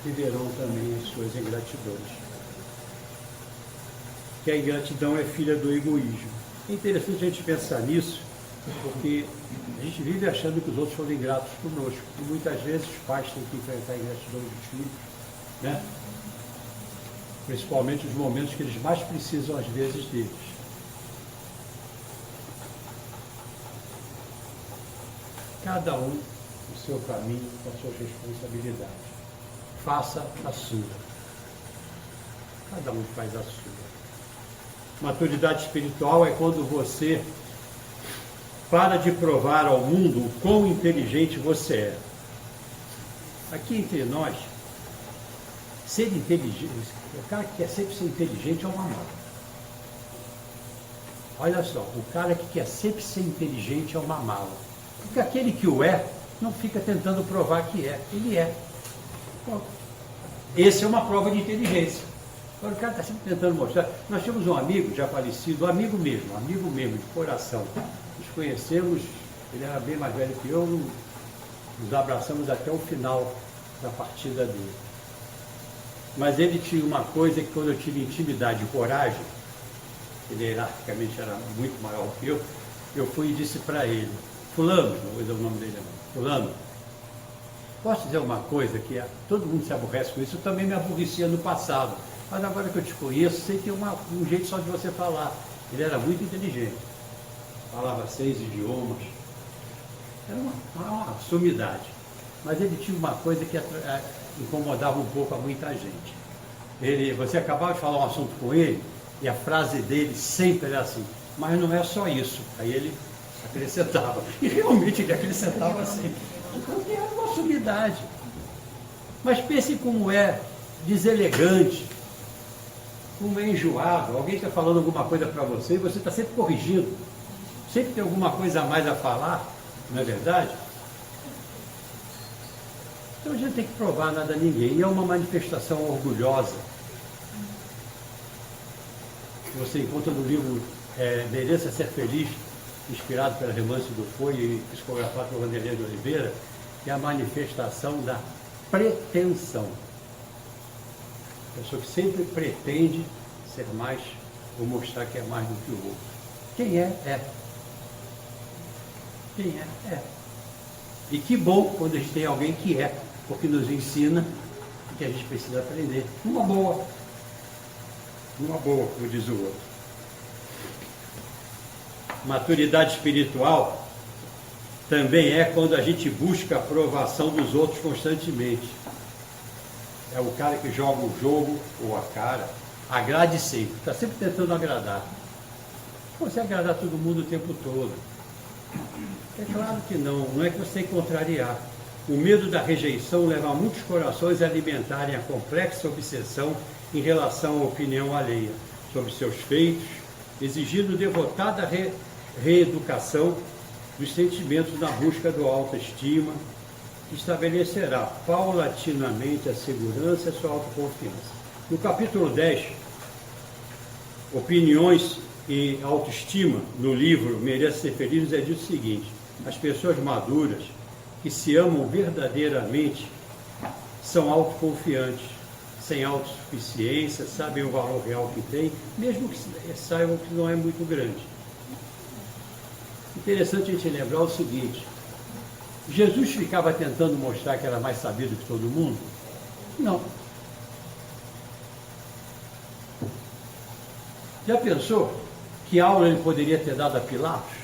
viverão também as suas ingratidões. Que a ingratidão é filha do egoísmo. É interessante a gente pensar nisso, porque a gente vive achando que os outros foram ingratos conosco. E muitas vezes os pais têm que enfrentar a ingratidão dos filhos, né? Principalmente nos momentos que eles mais precisam, às vezes, deles. Cada um o seu caminho, com as suas responsabilidades. Faça a sua. Cada um faz a sua. Maturidade espiritual é quando você para de provar ao mundo o quão inteligente você é. Aqui entre nós, ser inteligente, o cara que quer sempre ser inteligente é uma mala. Olha só, o cara que quer sempre ser inteligente é uma mala. Porque aquele que o é, não fica tentando provar que é, ele é. Bom, essa é uma prova de inteligência. Agora o cara está sempre tentando mostrar. Nós tínhamos um amigo já falecido, amigo mesmo, de coração. Nos conhecemos, ele era bem mais velho que eu, nos abraçamos até o final da partida dele. Mas ele tinha uma coisa que quando eu tive intimidade e coragem, ele hierarquicamente era muito maior que eu fui e disse para ele, fulano, não vou dizer o nome dele não, fulano, posso dizer uma coisa que todo mundo se aborrece com isso, eu também me aborrecia no passado, mas agora que eu te conheço, sei que um jeito só de você falar. Ele era muito inteligente, falava 6 idiomas, era uma sumidade, mas ele tinha uma coisa que incomodava um pouco a muita gente. Você acabava de falar um assunto com ele, e a frase dele sempre era assim, mas não é só isso. Aí ele acrescentava, e realmente ele acrescentava assim, porque era uma sumidade. Mas pense como é deselegante, como é enjoado. Alguém está falando alguma coisa para você e você está sempre corrigindo, sempre tem alguma coisa a mais a falar, não é verdade? Então a gente tem que provar nada a ninguém, e é uma manifestação orgulhosa. Você encontra no livro Mereça Ser Feliz, inspirado pela Relance do Folha e psicografado por Vanderlei de Oliveira, que é a manifestação da pretensão. A pessoa que sempre pretende ser mais ou mostrar que é mais do que o outro. Quem é, é. Quem é, é. E que bom quando a gente tem alguém que é, porque nos ensina o que a gente precisa aprender. Uma boa, como diz o outro. Maturidade espiritual também é quando a gente busca a aprovação dos outros constantemente. É o cara que joga o jogo, ou a cara, agrade sempre, está sempre tentando agradar. Não consegue agradar todo mundo o tempo todo. É claro que não é que você tem que contrariar. O medo da rejeição leva muitos corações a alimentarem a complexa obsessão em relação à opinião alheia sobre seus feitos, exigindo devotada reeducação dos sentimentos na busca do autoestima, que estabelecerá paulatinamente a segurança e a sua autoconfiança. No capítulo 10, Opiniões e Autoestima, no livro Mereça Ser Feliz, é dito o seguinte: as pessoas maduras que se amam verdadeiramente são autoconfiantes, sem autossuficiência, sabem o valor real que têm, mesmo que saibam que não é muito grande. Interessante a gente lembrar o seguinte: Jesus ficava tentando mostrar que era mais sabido que todo mundo? Não. Já pensou que aula ele poderia ter dado a Pilatos?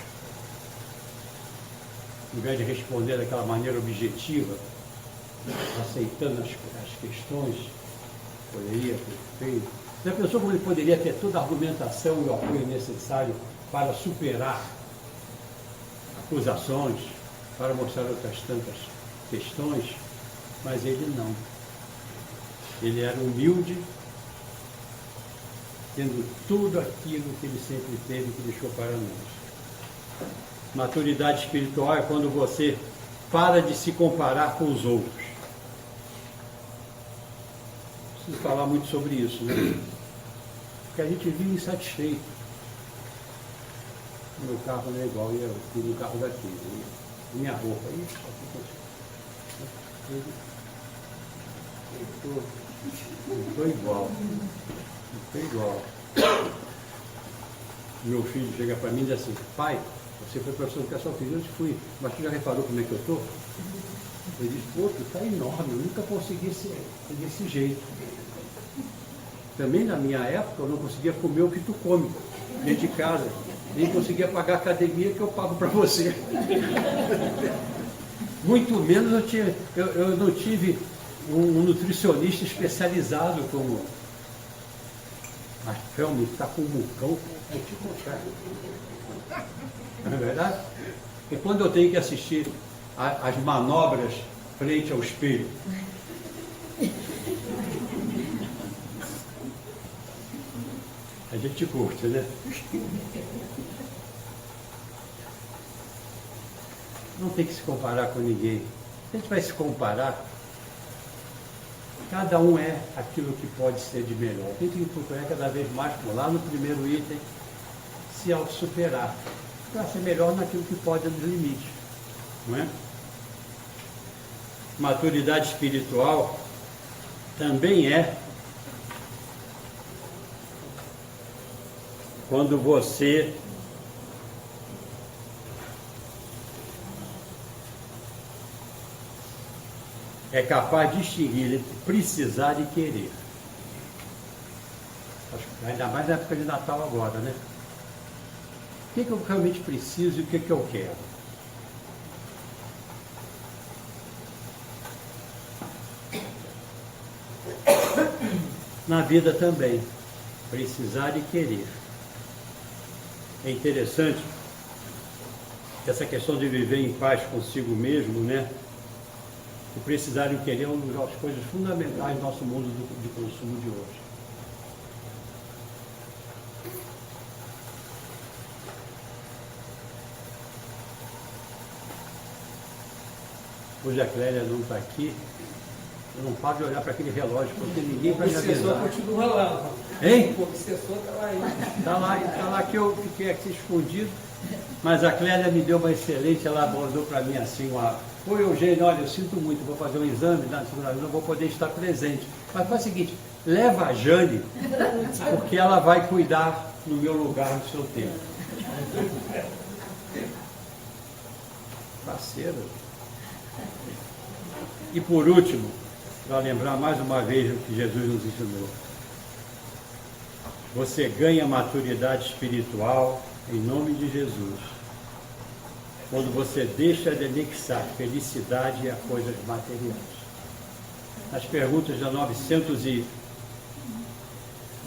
Ao invés de responder daquela maneira objetiva, aceitando as questões, poderia ter feito. Já pensou como ele poderia ter toda a argumentação e o apoio necessário para superar acusações, para mostrar outras tantas questões? Mas ele não. Ele era humilde, tendo tudo aquilo que ele sempre teve, que deixou para nós. Maturidade espiritual é quando você para de se comparar com os outros. Não preciso falar muito sobre isso, né? Porque a gente vive insatisfeito. Meu carro não é igual eu no carro daqui. Né? Minha roupa, isso, eu estou igual. Não estou igual. Meu filho chega para mim e diz assim, pai, você foi professor de educação física, eu fui, mas tu já reparou como é que eu estou? Eu disse, pô, tu está enorme, eu nunca consegui ser desse jeito. Também na minha época eu não conseguia comer o que tu come dentro de casa, nem conseguia pagar a academia que eu pago para você. Muito menos eu não tive um nutricionista especializado como a Felme está com um mucão, vou te contar. Não é verdade? E quando eu tenho que assistir as manobras frente ao espelho, a gente curte, né? Não tem que se comparar com ninguém. Se a gente vai se comparar, cada um é aquilo que pode ser de melhor. Tem que procurar cada vez mais, como lá no primeiro item, se auto-superar. Para ser melhor naquilo que pode nos limites. Não é? Maturidade espiritual também é quando você é capaz de distinguir entre precisar e querer. Ainda mais na época de Natal agora, né? O que eu realmente preciso e o que eu quero? Na vida também, precisar e querer. É interessante essa questão de viver em paz consigo mesmo, né? O precisar e o querer é uma das coisas fundamentais do nosso mundo de consumo de hoje. Hoje a Clélia não está aqui, eu não paro de olhar para aquele relógio, porque ninguém vai me avisar. O obsessor continua lá. Hein? O obsessor está lá ainda. Está lá que eu fiquei aqui escondido, mas a Clélia me deu uma excelente, ela abordou para mim assim, oi Eugênio, olha, eu sinto muito, vou fazer um exame, na segunda vez não vou poder estar presente. Mas faz o seguinte, leva a Jane, porque ela vai cuidar no meu lugar, no seu tempo. Parceiro. E por último, para lembrar mais uma vez o que Jesus nos ensinou, você ganha maturidade espiritual em nome de Jesus, quando você deixa de anexar felicidade a coisas materiais. Nas perguntas da 915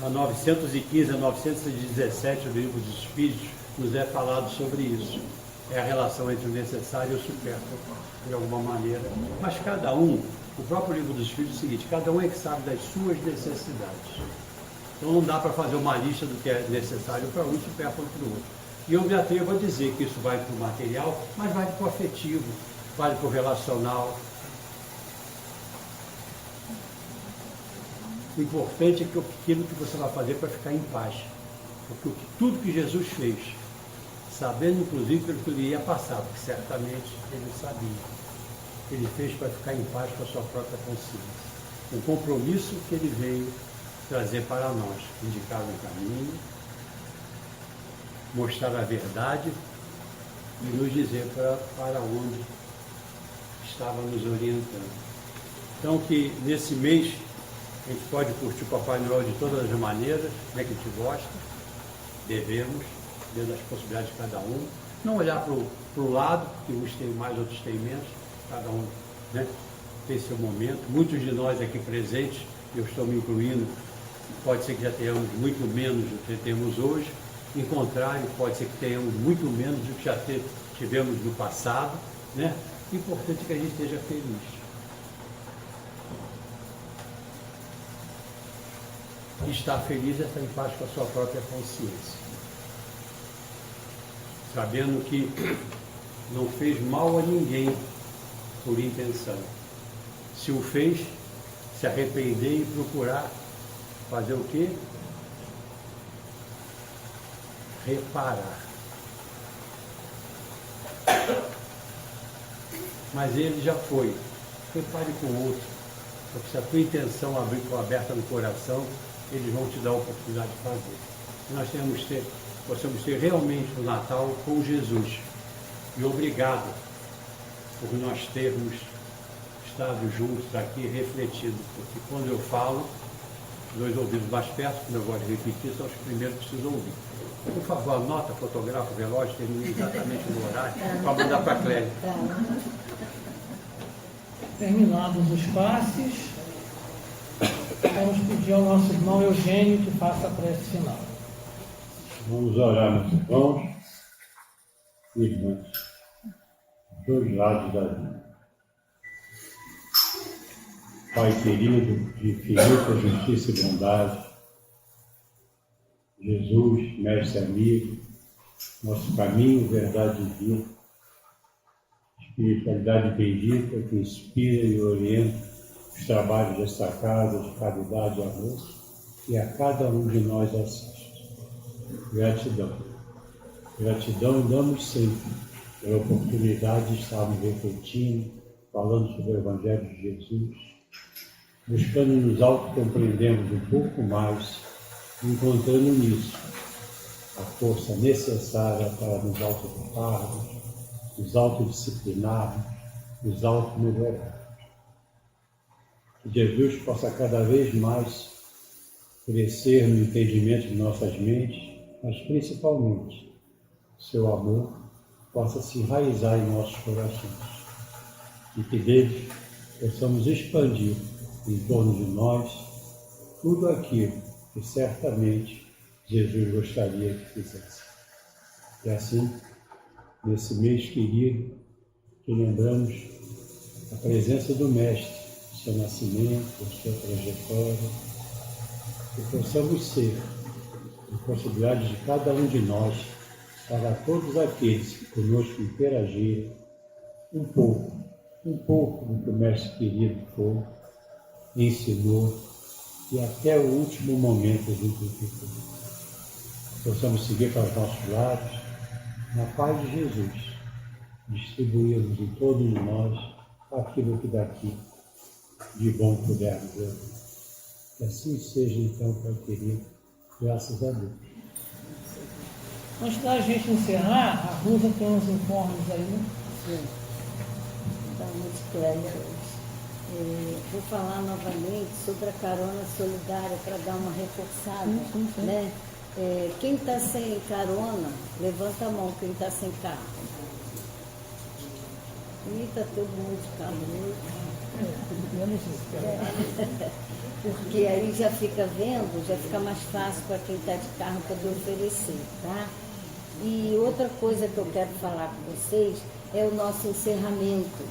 a 917 do Livro dos Espíritos, nos é falado sobre isso. É a relação entre o necessário e o supérfluo, de alguma maneira. Mas cada um, o próprio Livro dos Espíritos é o seguinte, cada um é que sabe das suas necessidades. Então não dá para fazer uma lista do que é necessário para um e supérfluo para o outro. E eu me atrevo a dizer que isso vale para o material, mas vale para o afetivo, vale para o relacional. O importante é que aquilo que você vai fazer para ficar em paz. Porque tudo que Jesus fez, sabendo inclusive pelo que ele ia passar, porque certamente ele sabia, ele fez para ficar em paz com a sua própria consciência. Um compromisso que ele veio trazer para nós, indicar o caminho, mostrar a verdade e nos dizer para onde estava nos orientando. Então que nesse mês a gente pode curtir o Papai Noel de todas as maneiras, como é que a gente gosta, devemos, dentro das possibilidades de cada um, não olhar para o lado, que uns têm mais, outros têm menos, cada um, né, tem seu momento. Muitos de nós aqui presentes, eu estou me incluindo, pode ser que já tenhamos muito menos do que temos hoje, em contrário, pode ser que tenhamos muito menos do que já tivemos no passado, né? O importante é que a gente esteja feliz. E estar feliz é estar em paz com a sua própria consciência. Sabendo que não fez mal a ninguém por intenção. Se o fez, se arrepender e procurar fazer o quê? Reparar. Mas ele já foi. Repare com o outro. Porque se a tua intenção for aberta no coração, eles vão te dar a oportunidade de fazer. E nós possamos ter realmente o Natal com Jesus. E obrigado por nós termos estado juntos aqui refletindo. Porque quando eu falo, dois ouvidos mais perto, como eu gosto de repetir, são os primeiros que precisam ouvir. Por favor, anota, fotografa o relógio, termine exatamente no horário, para mandar para a Clélia. Terminados os passes, vamos pedir ao nosso irmão Eugênio que faça a prece final. Vamos orar, meus irmãos e irmãs, dos dois lados da vida. Pai querido, de infinita justiça e bondade, Jesus, mestre amigo, nosso caminho, verdade e vida, espiritualidade bendita que inspira e orienta os trabalhos desta casa de caridade e amor, e a cada um de nós assiste. Gratidão. Gratidão damos sempre pela oportunidade de estarmos refletindo, falando sobre o Evangelho de Jesus, buscando nos autocompreendermos um pouco mais, encontrando nisso a força necessária para nos autoocuparmos, nos autodisciplinarmos, nos automelhorarmos. Que Jesus possa cada vez mais crescer no entendimento de nossas mentes, mas principalmente seu amor possa se enraizar em nossos corações e que deles possamos expandir em torno de nós tudo aquilo que certamente Jesus gostaria que fizesse. E assim, nesse mês querido, que lembramos a presença do Mestre, o seu nascimento, a sua trajetória, que possamos ser a possibilidade de cada um de nós, para todos aqueles que conosco interagirem, um pouco do que o Mestre querido foi, ensinou e até o último momento exemplificou. Possamos seguir para os nossos lados, na paz de Jesus, distribuirmos em todos nós aquilo que daqui de bom pudermos ver. Que assim seja então, Pai querido, graças a Deus. Antes da gente encerrar, a Rosa tem uns informes aí, né? Sim. Então, muito Clélia, vou falar novamente sobre a carona solidária para dar uma reforçada, né? Quem está sem carona, levanta a mão, quem está sem carro. E está todo mundo de carro hoje. Porque aí já fica vendo, já fica mais fácil para quem está de carro poder oferecer, tá? E outra coisa que eu quero falar com vocês é o nosso encerramento,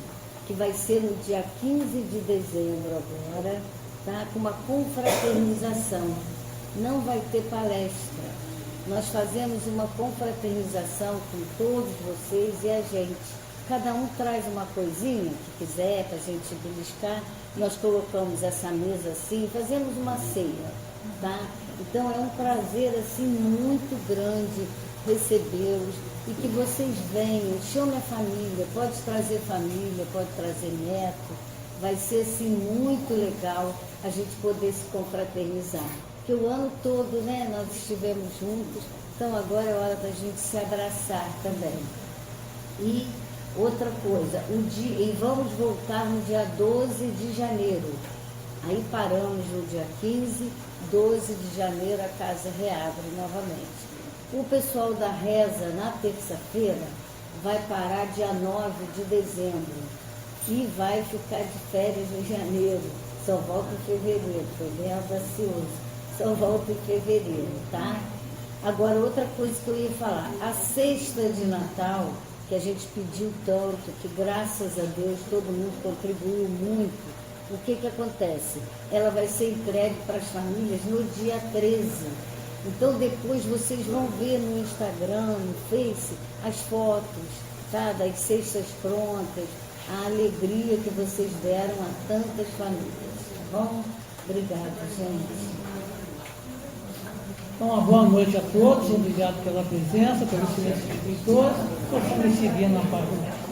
que vai ser no dia 15 de dezembro agora, tá? Com uma confraternização. Não vai ter palestra. Nós fazemos uma confraternização com todos vocês e a gente. Cada um traz uma coisinha que quiser para a gente beliscar. Nós colocamos essa mesa assim, fazemos uma ceia, tá? Então é um prazer assim muito grande recebê-los e que vocês venham, chame a família, pode trazer família, pode trazer neto. Vai ser assim muito legal a gente poder se confraternizar. Porque o ano todo, né, nós estivemos juntos, então agora é hora da gente se abraçar também. E outra coisa, e vamos voltar no dia 12 de janeiro. Aí paramos no dia 15, 12 de janeiro a casa reabre novamente. O pessoal da reza na terça-feira vai parar dia 9 de dezembro e vai ficar de férias em janeiro. Só volta em fevereiro, foi bem audacioso. Só volta em fevereiro, tá? Agora, outra coisa que eu ia falar, a cesta de Natal, que a gente pediu tanto, que graças a Deus todo mundo contribuiu muito, o que acontece? Ela vai ser entregue para as famílias no dia 13. Então depois vocês vão ver no Instagram, no Face, as fotos, tá? Das cestas prontas, a alegria que vocês deram a tantas famílias, tá bom? Obrigada, gente. Então, uma boa noite a todos, obrigado pela presença, pelo silêncio respeitoso. Possamos seguir na paz do Mestre.